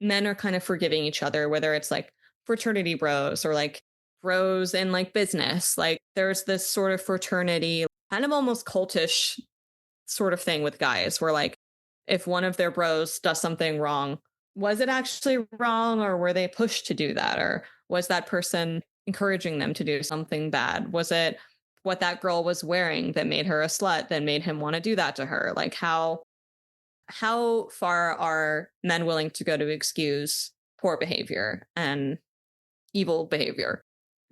men are kind of forgiving each other, whether it's like fraternity bros or like bros in like business. Like there's this sort of fraternity, kind of almost cultish sort of thing with guys where like if one of their bros does something wrong, was it actually wrong or were they pushed to do that? Or was that person encouraging them to do something bad? Was it what that girl was wearing that made her a slut that made him want to do that to her? Like how far are men willing to go to excuse poor behavior and evil behavior?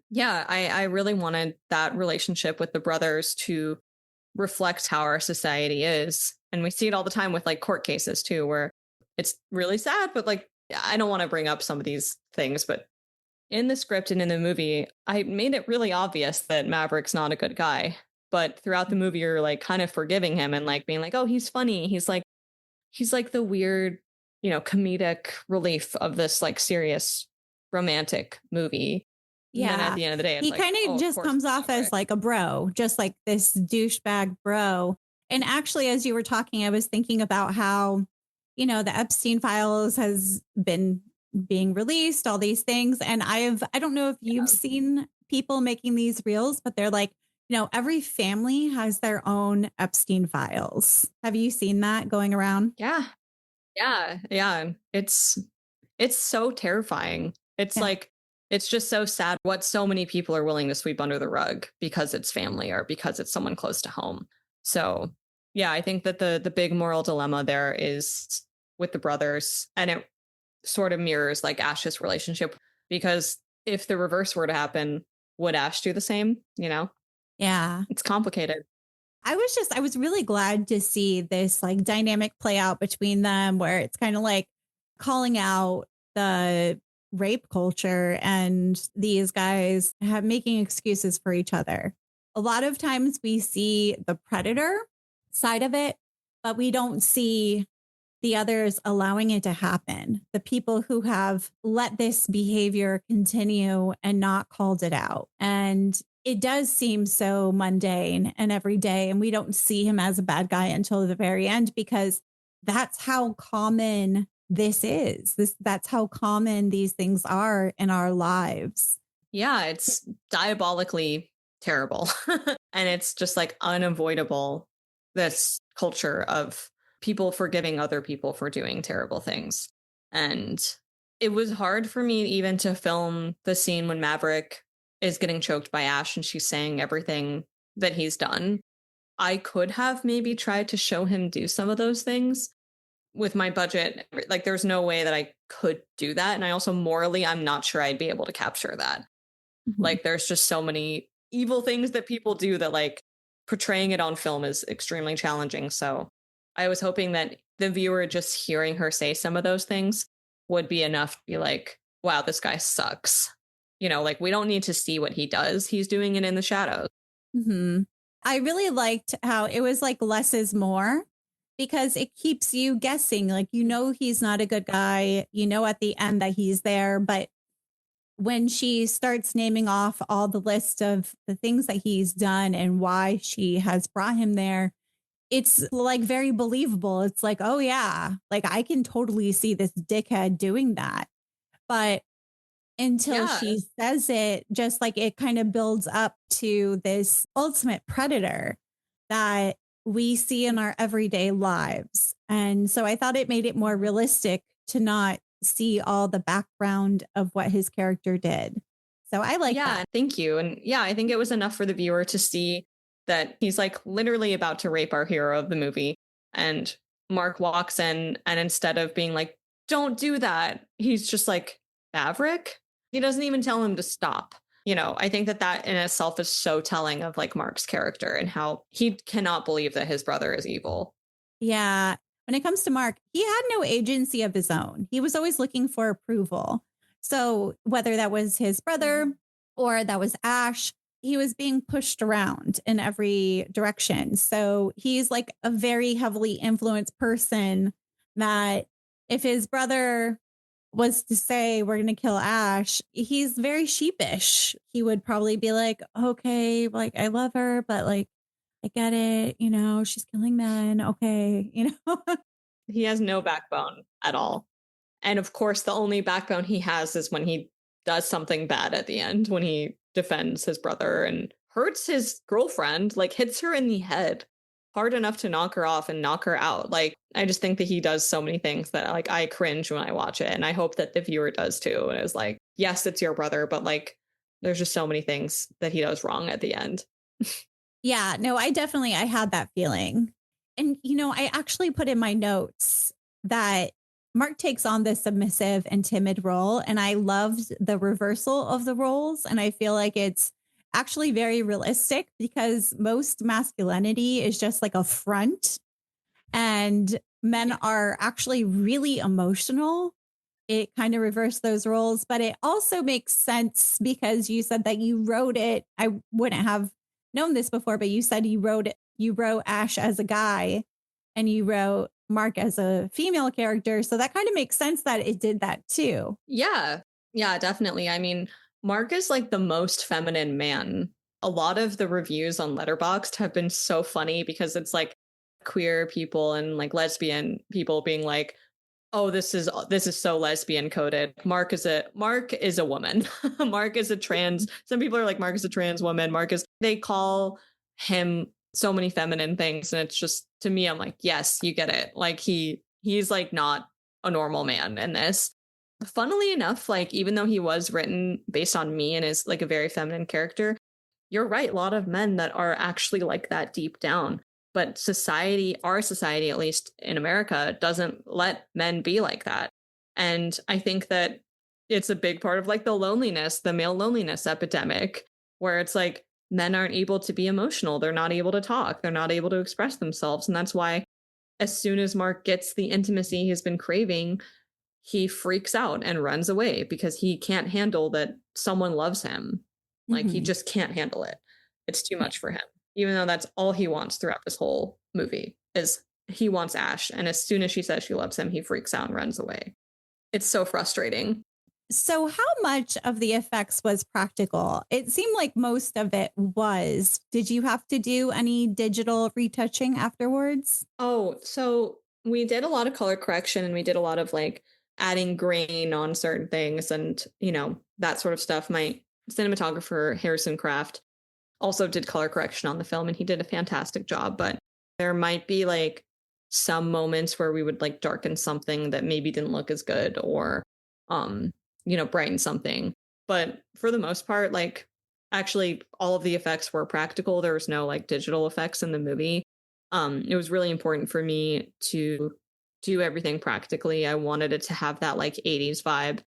Yeah, I really wanted that relationship with the brothers to reflect how our society is. And we see it all the time with like court cases too, where it's really sad, but like, I don't want to bring up some of these things, but in the script and in the movie, I made it really obvious that Maverick's not a good guy. But throughout the movie, you're like kind of forgiving him and like being like, oh, he's funny. He's like the weird, comedic relief of this like serious romantic movie. Yeah. And then at the end of the day, it's he like, kind of oh, just course comes it's off as Maverick. like a bro, just like this douchebag bro. And actually, as you were talking, I was thinking about how, the Epstein files has been being released, all these things. And I don't know if you've seen people making these reels, but they're like, every family has their own Epstein files. Have you seen that going around? Yeah. It's so terrifying. It's Yeah. like, it's just so sad what so many people are willing to sweep under the rug because it's family or because it's someone close to home. So yeah, I think that the big moral dilemma there is with the brothers, and it sort of mirrors like Ash's relationship, because if the reverse were to happen, would Ash do the same? Yeah. It's complicated. I was really glad to see this like dynamic play out between them, where it's kind of like calling out the rape culture and these guys making excuses for each other. A lot of times we see the predator side of it, but we don't see the others allowing it to happen. The people who have let this behavior continue and not called it out. And it does seem so mundane and everyday. And we don't see him as a bad guy until the very end, because that's how common this is. That's how common these things are in our lives. Yeah, it's diabolically terrible. And it's just like unavoidable, this culture of people forgiving other people for doing terrible things. And it was hard for me even to film the scene when Maverick is getting choked by Ash and she's saying everything that he's done. I could have maybe tried to show him do some of those things with my budget. Like there's no way that I could do that. And I also morally, I'm not sure I'd be able to capture that. Mm-hmm. Like there's just so many evil things that people do that like portraying it on film is extremely challenging. So I was hoping that the viewer just hearing her say some of those things would be enough to be like, wow, this guy sucks. Like we don't need to see what he does. He's doing it in the shadows. Mm-hmm. I really liked how it was like less is more, because it keeps you guessing. Like, he's not a good guy. At the end that he's there. But when she starts naming off all the list of the things that he's done and why she has brought him there, it's like very believable. It's like, oh yeah, like I can totally see this dickhead doing that. But until she says it, just like it kind of builds up to this ultimate predator that we see in our everyday lives. And so I thought it made it more realistic to not see all the background of what his character did. So I like that. Thank you. And yeah, I think it was enough for the viewer to see that he's like literally about to rape our hero of the movie. And Mark walks in, and instead of being like, don't do that, he's just like, Maverick? He doesn't even tell him to stop. I think that in itself is so telling of like Mark's character and how he cannot believe that his brother is evil. Yeah. When it comes to Mark, he had no agency of his own. He was always looking for approval. So whether that was his brother or that was Ash. He was being pushed around in every direction. So he's like a very heavily influenced person that if his brother was to say, we're going to kill Ash, he's very sheepish. He would probably be like, okay, like I love her, but like, I get it. You know, she's killing men. Okay. You know, He has no backbone at all. And of course, the only backbone he has is when he does something bad at the end, when he defends his brother and hurts his girlfriend, like hits her in the head hard enough to knock her off and knock her out. Like, I just think that he does so many things that like I cringe when I watch it. And I hope that the viewer does too. And it's like, yes, it's your brother, but like there's just so many things that he does wrong at the end. yeah, no, I had that feeling. And, you know, I actually put in my notes that Mark takes on this submissive and timid role. And I loved the reversal of the roles. And I feel like it's actually very realistic because most masculinity is just like a front and men are actually really emotional. It kind of reversed those roles, but it also makes sense because you said that you wrote it. I wouldn't have known this before, but you said you wrote Ash as a guy and you wrote Mark as a female character. So that kind of makes sense that it did that too. Yeah. Yeah, definitely. I mean, Mark is like the most feminine man. A lot of the reviews on Letterboxd have been so funny because it's like queer people and like lesbian people being like, oh, this is so lesbian coded. Mark is a woman. Mark is a trans. Some people are like, Mark is a trans woman. They call him so many feminine things. And it's just, to me, I'm like, yes, you get it. Like he's like not a normal man in this. Funnily enough, like even though he was written based on me and is like a very feminine character, you're right. A lot of men that are actually like that deep down. But our society, at least in America, doesn't let men be like that. And I think that it's a big part of like the male loneliness epidemic, where it's like men aren't able to be emotional. They're not able to talk. They're not able to express themselves. And that's why as soon as Mark gets the intimacy he's been craving, he freaks out and runs away because he can't handle that someone loves him. Like he just can't handle it. It's too much for him. Even though that's all he wants throughout this whole movie is he wants Ash. And as soon as she says she loves him, he freaks out and runs away. It's so frustrating. So how much of the effects was practical? It seemed like most of it was. Did you have to do any digital retouching afterwards? Oh, so we did a lot of color correction and we did a lot of like adding grain on certain things and, you know, that sort of stuff. My cinematographer, Harrison Kraft, also did color correction on the film and he did a fantastic job, but there might be like some moments where we would like darken something that maybe didn't look as good or brighten something. But for the most part, like actually all of the effects were practical. There was no like digital effects in the movie. It was really important for me to do everything practically. I wanted it to have that like 80s vibe.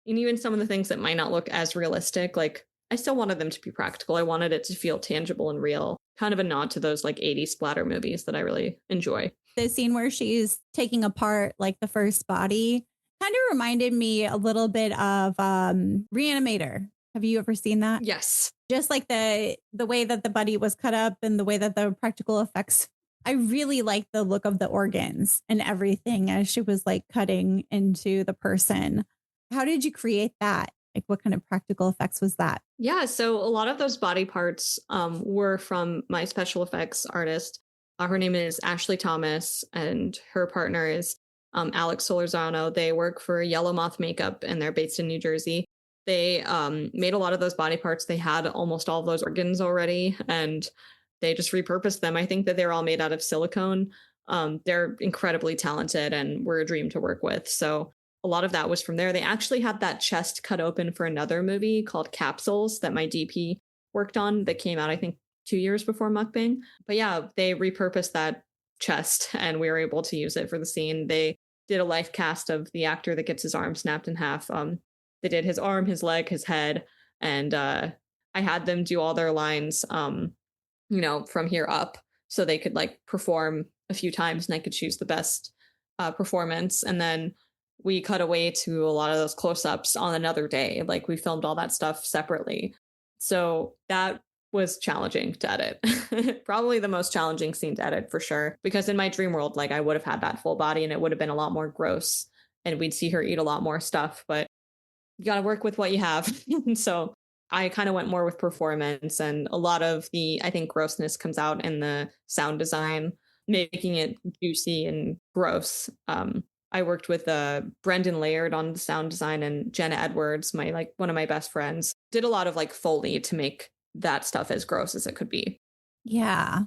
And even some of the things that might not look as realistic, like I still wanted them to be practical. I wanted it to feel tangible and real. Kind of a nod to those like 80s splatter movies that I really enjoy. The scene where she's taking apart like the first body kind of reminded me a little bit of Reanimator. Have you ever seen that? Yes. Just like the way that the body was cut up and the way that the practical effects. I really like the look of the organs and everything as she was like cutting into the person. How did you create that? Like what kind of practical effects was that? Yeah, so a lot of those body parts were from my special effects artist. Her name is Ashley Thomas and her partner is Alex Solorzano. They work for Yellow Moth Makeup and they're based in New Jersey. They made a lot of those body parts. They had almost all of those organs already and they just repurposed them. I think that they're all made out of silicone. They're incredibly talented and were a dream to work with. So a lot of that was from there. They actually had that chest cut open for another movie called Capsules that my DP worked on that came out, I think, 2 years before Mukbang. But yeah, they repurposed that chest and we were able to use it for the scene. They did a life cast of the actor that gets his arm snapped in half. They did his arm, his leg, his head, and I had them do all their lines, from here up so they could like perform a few times and I could choose the best performance. And then we cut away to a lot of those close-ups on another day. Like we filmed all that stuff separately. So that was challenging to edit. Probably the most challenging scene to edit for sure. Because in my dream world, like I would have had that full body and it would have been a lot more gross and we'd see her eat a lot more stuff. But you got to work with what you have. So I kind of went more with performance, and a lot of the, I think, grossness comes out in the sound design, making it juicy and gross. I worked with Brendan Laird on the sound design, and Jenna Edwards, my like one of my best friends, did a lot of like Foley to make that stuff as gross as it could be. Yeah,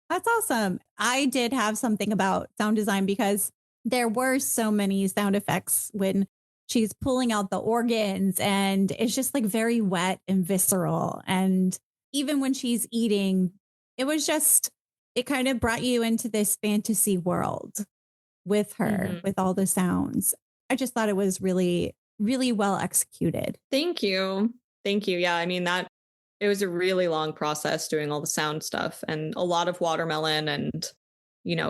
that's awesome. I did have something about sound design because there were so many sound effects when she's pulling out the organs, and it's just like very wet and visceral. And even when she's eating, it was just, it kind of brought you into this fantasy world with her, with all the sounds. I just thought it was really, really well executed. Thank you. Thank you. Yeah, I mean, it was a really long process doing all the sound stuff, and a lot of watermelon and,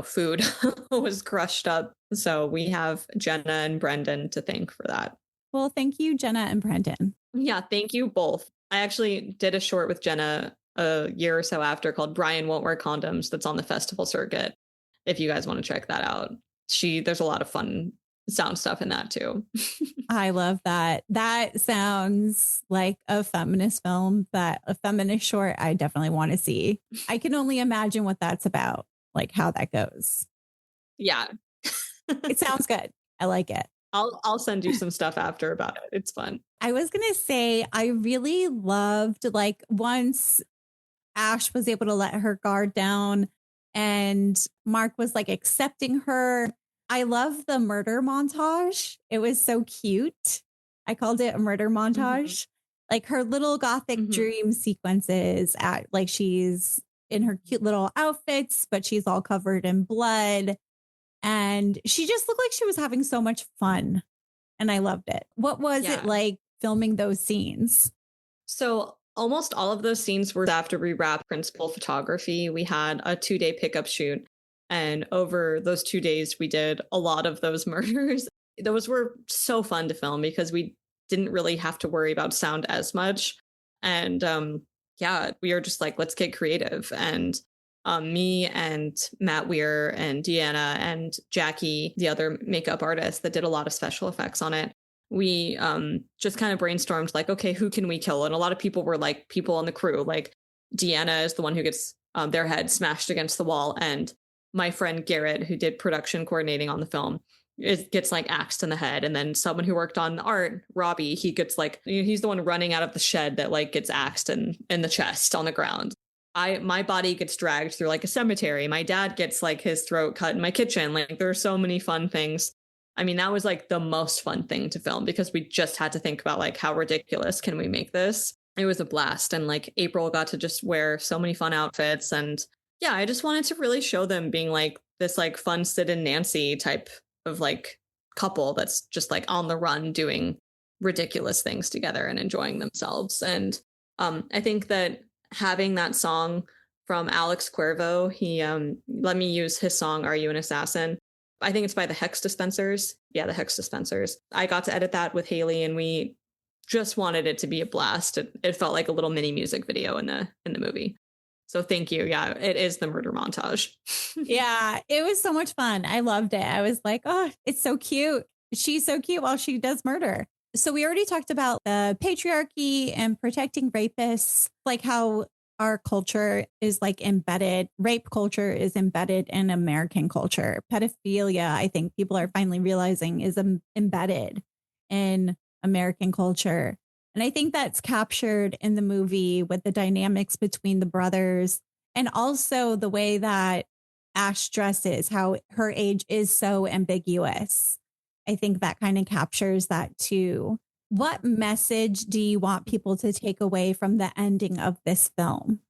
food was crushed up. So we have Jenna and Brendan to thank for that. Well, thank you, Jenna and Brendan. Yeah, thank you both. I actually did a short with Jenna a year or so after called Brian Won't Wear Condoms that's on the festival circuit. If you guys want to check that out. There's a lot of fun sound stuff in that too. I love that. That sounds like a feminist film, a feminist short I definitely want to see. I can only imagine what that's about, like how that goes. Yeah. It sounds good. I like it. I'll send you some stuff after about it. It's fun. I was going to say, I really loved like once Ash was able to let her guard down and Mark was like accepting her. I love the murder montage. It was so cute. I called it a murder montage. Like her little gothic dream sequences at like she's in her cute little outfits, but she's all covered in blood. And she just looked like she was having so much fun. And I loved it. What was it like filming those scenes? So almost all of those scenes were after we wrapped principal photography. We had a 2-day pickup shoot. And over those 2 days, we did a lot of those murders. Those were so fun to film because we didn't really have to worry about sound as much. And we were just like, let's get creative. And me and Matt Weir and Deanna and Jackie, the other makeup artist that did a lot of special effects on it, we just kind of brainstormed like, okay, who can we kill? And a lot of people were like people on the crew. Like Deanna is the one who gets their head smashed against the wall. And my friend Garrett, who did production coordinating on the film, gets like axed in the head. And then someone who worked on the art, Robbie, he gets like, he's the one running out of the shed that like gets axed in the chest on the ground. My body gets dragged through like a cemetery. My dad gets like his throat cut in my kitchen. Like there are so many fun things. I mean, that was like the most fun thing to film because we just had to think about like how ridiculous can we make this? It was a blast. And like April got to just wear so many fun outfits. And yeah, I just wanted to really show them being like this like fun Sid and Nancy type of like couple that's just like on the run doing ridiculous things together and enjoying themselves. And I think that having that song from Alex Cuervo, he let me use his song Are You an Assassin? I think it's by the Hex Dispensers. Yeah, the Hex Dispensers. I got to edit that with Haley and we just wanted it to be a blast. It felt like a little mini music video in the movie. So thank you. Yeah, it is the murder montage. Yeah, it was so much fun. I loved it. I was like, oh, it's so cute. She's so cute while she does murder. So we already talked about the patriarchy and protecting rapists, like how our culture is like embedded. Rape culture is embedded in American culture. Pedophilia, I think people are finally realizing, is embedded in American culture. And I think that's captured in the movie with the dynamics between the brothers and also the way that Ash dresses, how her age is so ambiguous. I think that kind of captures that too. What message do you want people to take away from the ending of this film?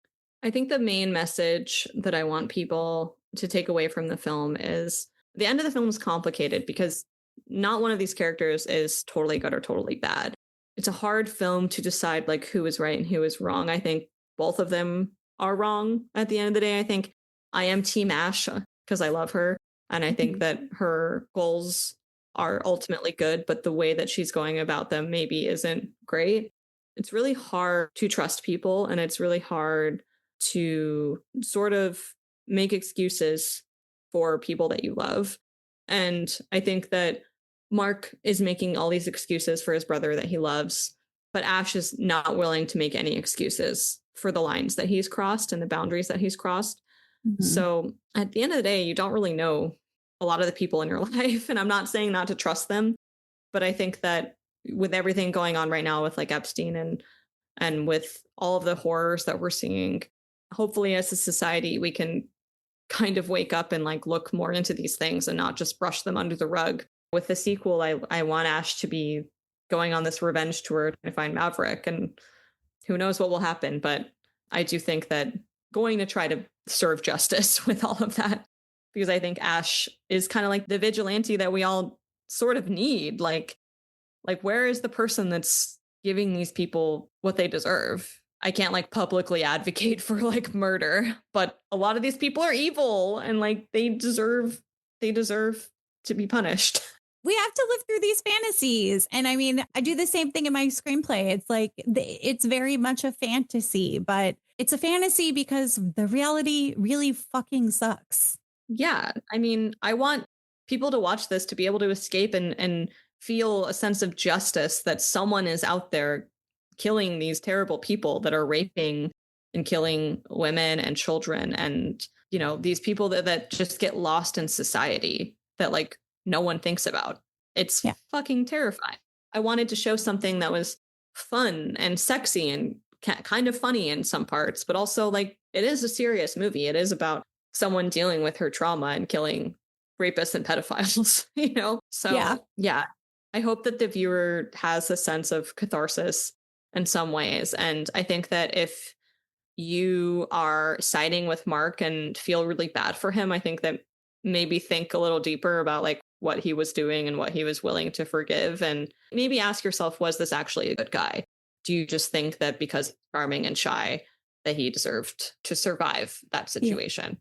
I think the main message that I want people to take away from the film is the end of the film is complicated because not one of these characters is totally good or totally bad. It's a hard film to decide like who is right and who is wrong. I think both of them are wrong at the end of the day. I think I am Team Ash because I love her. And I think that her goals are ultimately good, but the way that she's going about them maybe isn't great. it's really hard to trust people, and it's really hard to sort of make excuses for people that you love. And I think that Mark is making all these excuses for his brother that he loves, but Ash is not willing to make any excuses for the lines that he's crossed and the boundaries that he's crossed. Mhm. So at the end of the day, you don't really know a lot of the people in your life. And I'm not saying not to trust them, but I think that with everything going on right now with like Epstein and with all of the horrors that we're seeing, hopefully as a society we can kind of wake up and like look more into these things and not just brush them under the rug. With the sequel, I want Ash to be going on this revenge tour to find Maverick, and who knows what will happen, but I do think that going to try to serve justice with all of that, because I think Ash is kind of like the vigilante that we all sort of need. Like where is the person that's giving these people what they deserve? I can't like publicly advocate for like murder, but a lot of these people are evil and like they deserve to be punished. We have to live through these fantasies. And I mean, I do the same thing in my screenplay. It's like, it's very much a fantasy, but it's a fantasy because the reality really fucking sucks. Yeah. I mean, I want people to watch this to be able to escape and feel a sense of justice that someone is out there killing these terrible people that are raping and killing women and children. And, you know, these people that just get lost in society that like no one thinks about. It's fucking terrifying. I wanted to show something that was fun and sexy and kind of funny in some parts, but also like it is a serious movie. It is about someone dealing with her trauma and killing rapists and pedophiles, you know? So yeah, I hope that the viewer has a sense of catharsis in some ways. And I think that if you are siding with Mark and feel really bad for him, I think that maybe think a little deeper about like what he was doing and what he was willing to forgive. And maybe ask yourself, was this actually a good guy? Do you just think that because he's charming and shy that he deserved to survive that situation?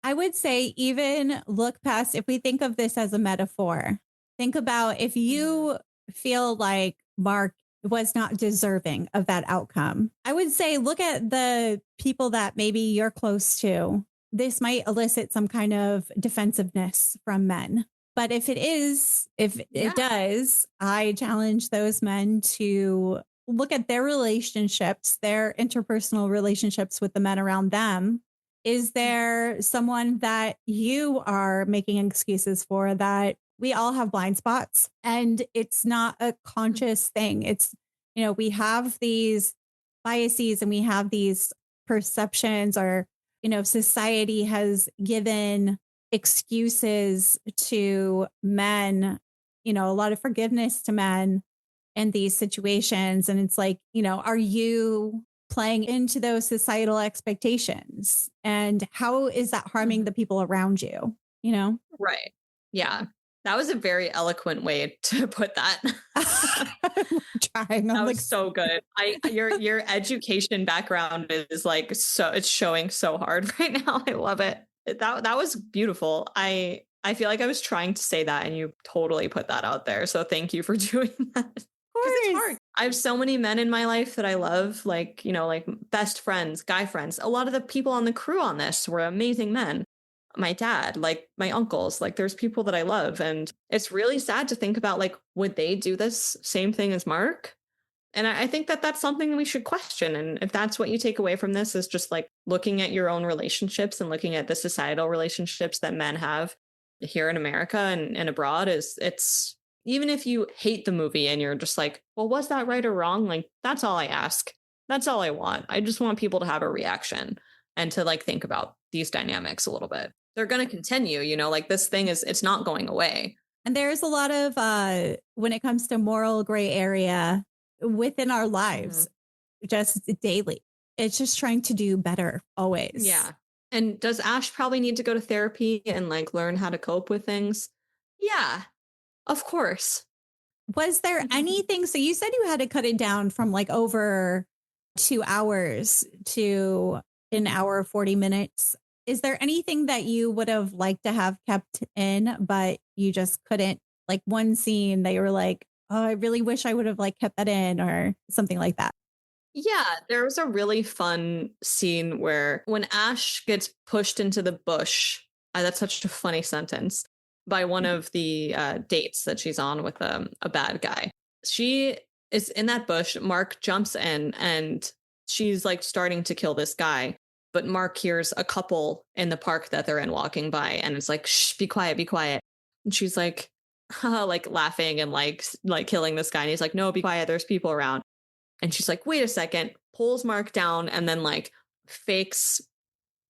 I would say even look past, if we think of this as a metaphor, think about if you feel like Mark was not deserving of that outcome. I would say look at the people that maybe you're close to. This might elicit some kind of defensiveness from men. But if it does, I challenge those men to look at their relationships, their interpersonal relationships with the men around them. Is there someone that you are making excuses for? That we all have blind spots and it's not a conscious thing. It's, you know, we have these biases and we have these perceptions, or, you know, society has given excuses to men, you know, a lot of forgiveness to men in these situations. And it's like, you know, are you playing into those societal expectations? And how is that harming the people around you? You know? Right. Yeah. That was a very eloquent way to put that. Trying. That was so good. Your education background is like, so it's showing so hard right now. I love it. That was beautiful. I feel like I was trying to say that and you totally put that out there. So thank you for doing that. It's hard. I have so many men in my life that I love, like, you know, like best friends, guy friends. A lot of the people on the crew on this were amazing men. My dad, like my uncles, like there's people that I love. And it's really sad to think about, like, would they do this same thing as Mark? And I think that that's something we should question. And if that's what you take away from this, is just like looking at your own relationships and looking at the societal relationships that men have here in America and abroad, it's even if you hate the movie and you're just like, well, was that right or wrong? Like, that's all I ask. That's all I want. I just want people to have a reaction and to like think about these dynamics a little bit. They're going to continue, you know, like this thing it's not going away. And there's a lot of, when it comes to moral gray area within our lives, just daily, it's just trying to do better always. Yeah. And does Ash probably need to go to therapy and like learn how to cope with things? Yeah, of course. Was there anything? So you said you had to cut it down from like over 2 hours to an hour, 40 minutes. Is there anything that you would have liked to have kept in, but you just couldn't? Like one scene that you were like, oh, I really wish I would have like kept that in, or something like that? Yeah, there was a really fun scene where when Ash gets pushed into the bush, that's such a funny sentence, by one of the dates that she's on with a bad guy. She is in that bush. Mark jumps in and she's like starting to kill this guy. But Mark hears a couple in the park that they're in walking by and it's like, shh, be quiet, be quiet. And she's like, like laughing and like killing this guy. And he's like, no, be quiet. There's people around. And she's like, wait a second, pulls Mark down and then like fakes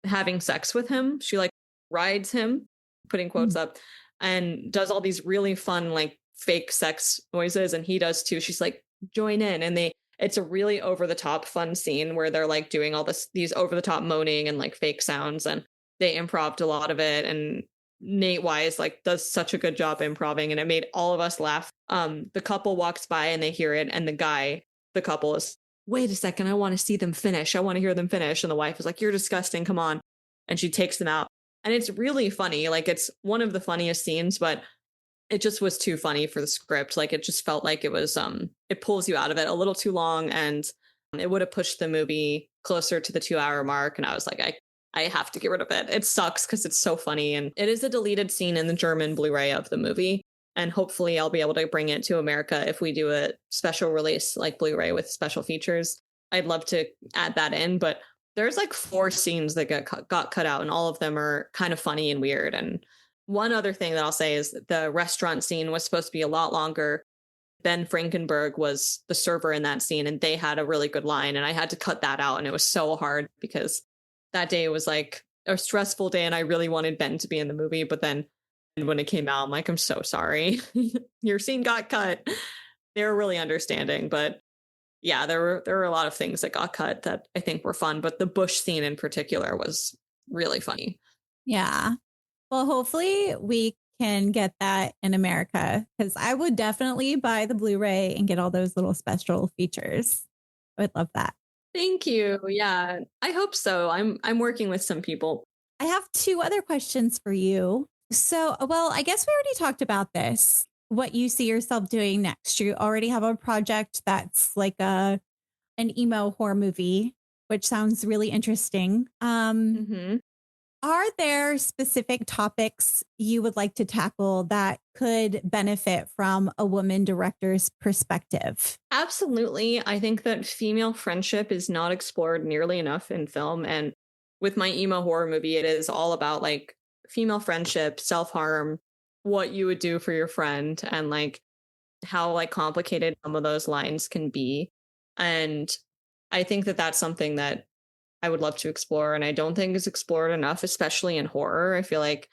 having sex with him. She like rides him, putting quotes up, and does all these really fun like fake sex noises. And he does too. She's like, join in. And it's a really over the top fun scene where they're like doing all these over the top moaning and like fake sounds. And they improved a lot of it. And Nate Wise like does such a good job improving and it made all of us laugh. The couple walks by and they hear it and the couple is, wait a second, I want to see them finish. I want to hear them finish. And the wife is like, you're disgusting. Come on. And she takes them out. And it's really funny. Like it's one of the funniest scenes, but it just was too funny for the script. Like it just felt like it was, it pulls you out of it a little too long and it would have pushed the movie closer to the 2 hour mark. And I was like, I have to get rid of it. It sucks because it's so funny. And it is a deleted scene in the German Blu-ray of the movie. And hopefully I'll be able to bring it to America if we do a special release like Blu-ray with special features. I'd love to add that in, but there's like 4 scenes that got cut out and all of them are kind of funny and weird. And one other thing that I'll say is that the restaurant scene was supposed to be a lot longer. Ben Frankenberg was the server in that scene and they had a really good line and I had to cut that out. And it was so hard because that day was like a stressful day and I really wanted Ben to be in the movie. But then when it came out, I'm like, I'm so sorry. Your scene got cut. They were really understanding. But yeah, there were a lot of things that got cut that I think were fun. But the bush scene in particular was really funny. Yeah. Well, hopefully we can get that in America because I would definitely buy the Blu-ray and get all those little special features. I would love that. Thank you. Yeah, I hope so. I'm working with some people. I have 2 other questions for you. So, well, I guess we already talked about this. What you see yourself doing next. You already have a project that's like an emo horror movie, which sounds really interesting. Are there specific topics you would like to tackle that could benefit from a woman director's perspective? Absolutely. I think that female friendship is not explored nearly enough in film. And with my emo horror movie, it is all about like female friendship, self-harm, what you would do for your friend, and like how like complicated some of those lines can be. And I think that that's something that I would love to explore. And I don't think is explored enough, especially in horror. I feel like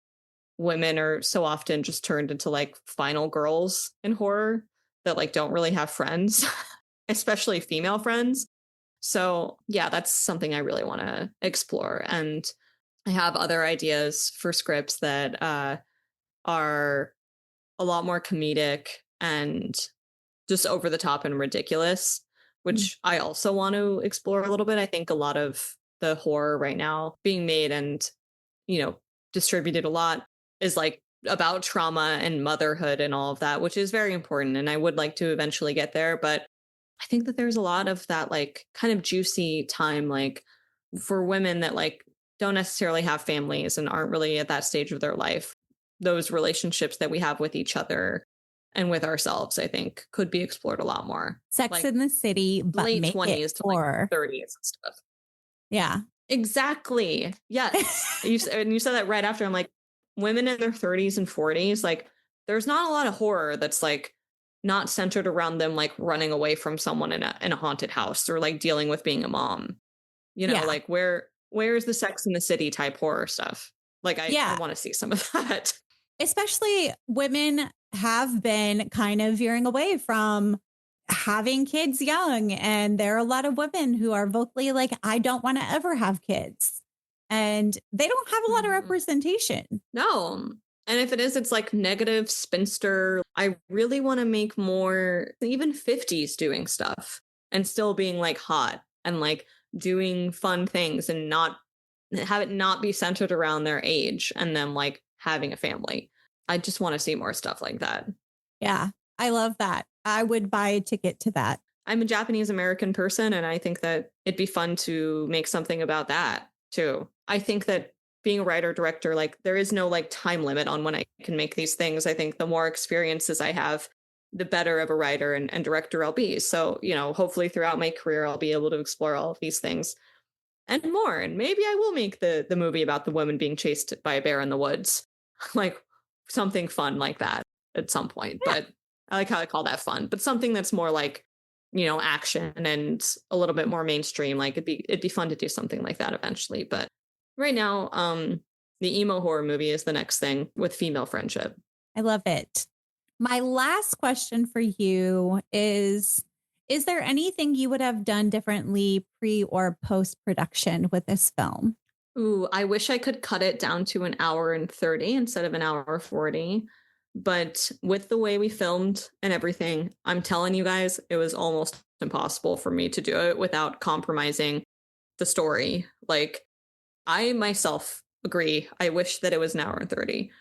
women are so often just turned into like final girls in horror that like don't really have friends, especially female friends. So yeah, that's something I really want to explore. And I have other ideas for scripts that are a lot more comedic and just over the top and ridiculous, which I also want to explore a little bit. I think a lot of the horror right now being made and, you know, distributed a lot is like about trauma and motherhood and all of that, which is very important. And I would like to eventually get there. But I think that there's a lot of that like kind of juicy time, like for women that like don't necessarily have families and aren't really at that stage of their life. Those relationships that we have with each other and with ourselves, I think, could be explored a lot more. Sex like, in the City, but late make 20s it to horror. like 30s and stuff. Yeah. Exactly. Yes. you said that right after. I'm like, women in their 30s and 40s, like, there's not a lot of horror that's like not centered around them like running away from someone in a haunted house or like dealing with being a mom. You know, like where's the Sex in the City type horror stuff? Like I want to see some of that. Especially women have been kind of veering away from having kids young. And there are a lot of women who are vocally like, I don't want to ever have kids. And they don't have a lot of representation. No. And if it is, it's like negative spinster. I really want to make more, even 50s doing stuff and still being like hot and like doing fun things and not have it not be centered around their age and them like having a family. I just want to see more stuff like that. Yeah, I love that. I would buy a ticket to that. I'm a Japanese American person, and I think that it'd be fun to make something about that too. I think that being a writer director, like there is no like time limit on when I can make these things. I think the more experiences I have, the better of a writer and director I'll be. So, you know, hopefully throughout my career, I'll be able to explore all of these things and more. And maybe I will make the movie about the woman being chased by a bear in the woods, like something fun like that at some point. But I like how I call that fun, but something that's more like, you know, action and a little bit more mainstream. Like it'd be fun to do something like that eventually. But right now, the emo horror movie is the next thing with female friendship. I love it. My last question for you is there anything you would have done differently pre or post production with this film? Ooh, I wish I could cut it down to an hour and 30 instead of an hour 40. But with the way we filmed and everything, I'm telling you guys, it was almost impossible for me to do it without compromising the story. Like, I myself agree. I wish that it was an hour and 30,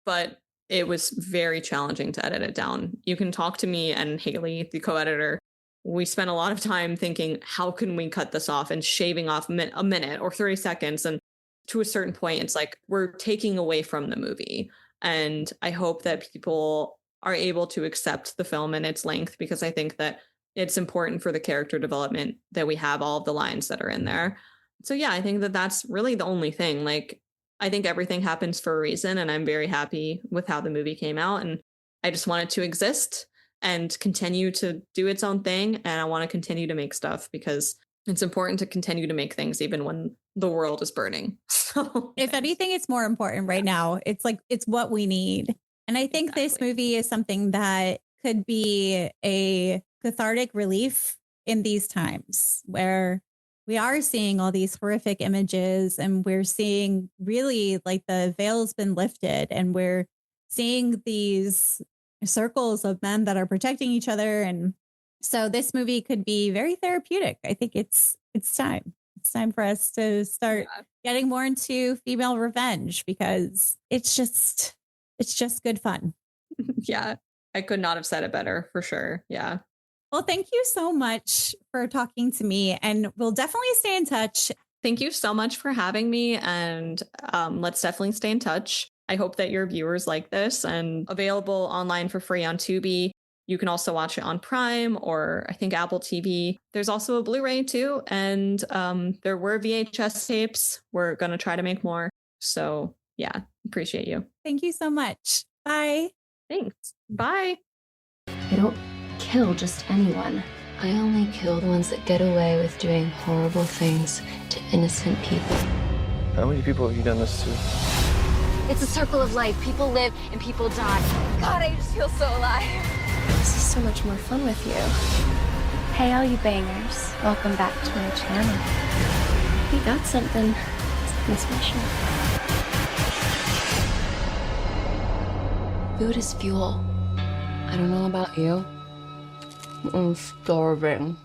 but it was very challenging to edit it down. You can talk to me and Haley, the co-editor. We spent a lot of time thinking, how can we cut this off, and shaving off a minute or 30 seconds. And to a certain point, it's like we're taking away from the movie. And I hope that people are able to accept the film and its length, because I think that it's important for the character development that we have all of the lines that are in there. So yeah, I think that that's really the only thing. Like, I think everything happens for a reason, and I'm very happy with how the movie came out. And I just want it to exist and continue to do its own thing. And I want to continue to make stuff because it's important to continue to make things even when the world is burning. So if anything, it's more important right now. It's like, it's what we need. And I think this movie is something that could be a cathartic relief in these times where we are seeing all these horrific images, and we're seeing really like the veil's been lifted, and we're seeing these circles of men that are protecting each other. And so this movie could be very therapeutic. I think it's time. It's time for us to start getting more into female revenge, because it's just good fun. Yeah, I could not have said it better, for sure. Yeah. Well, thank you so much for talking to me, and we'll definitely stay in touch. Thank you so much for having me, and let's definitely stay in touch. I hope that your viewers like this, and available online for free on Tubi. You can also watch it on Prime or I think Apple TV. There's also a Blu-ray too, and there were VHS tapes. We're going to try to make more. So yeah, appreciate you. Thank you so much. Bye. Thanks. Bye. I don't kill just anyone. I only kill the ones that get away with doing horrible things to innocent people. How many people have you done this to? It's a circle of life. People live and people die. God, I just feel so alive. This is so much more fun with you. Hey, all you bangers. Welcome back to my channel. We got something special. Food is fuel. I don't know about you. I'm starving.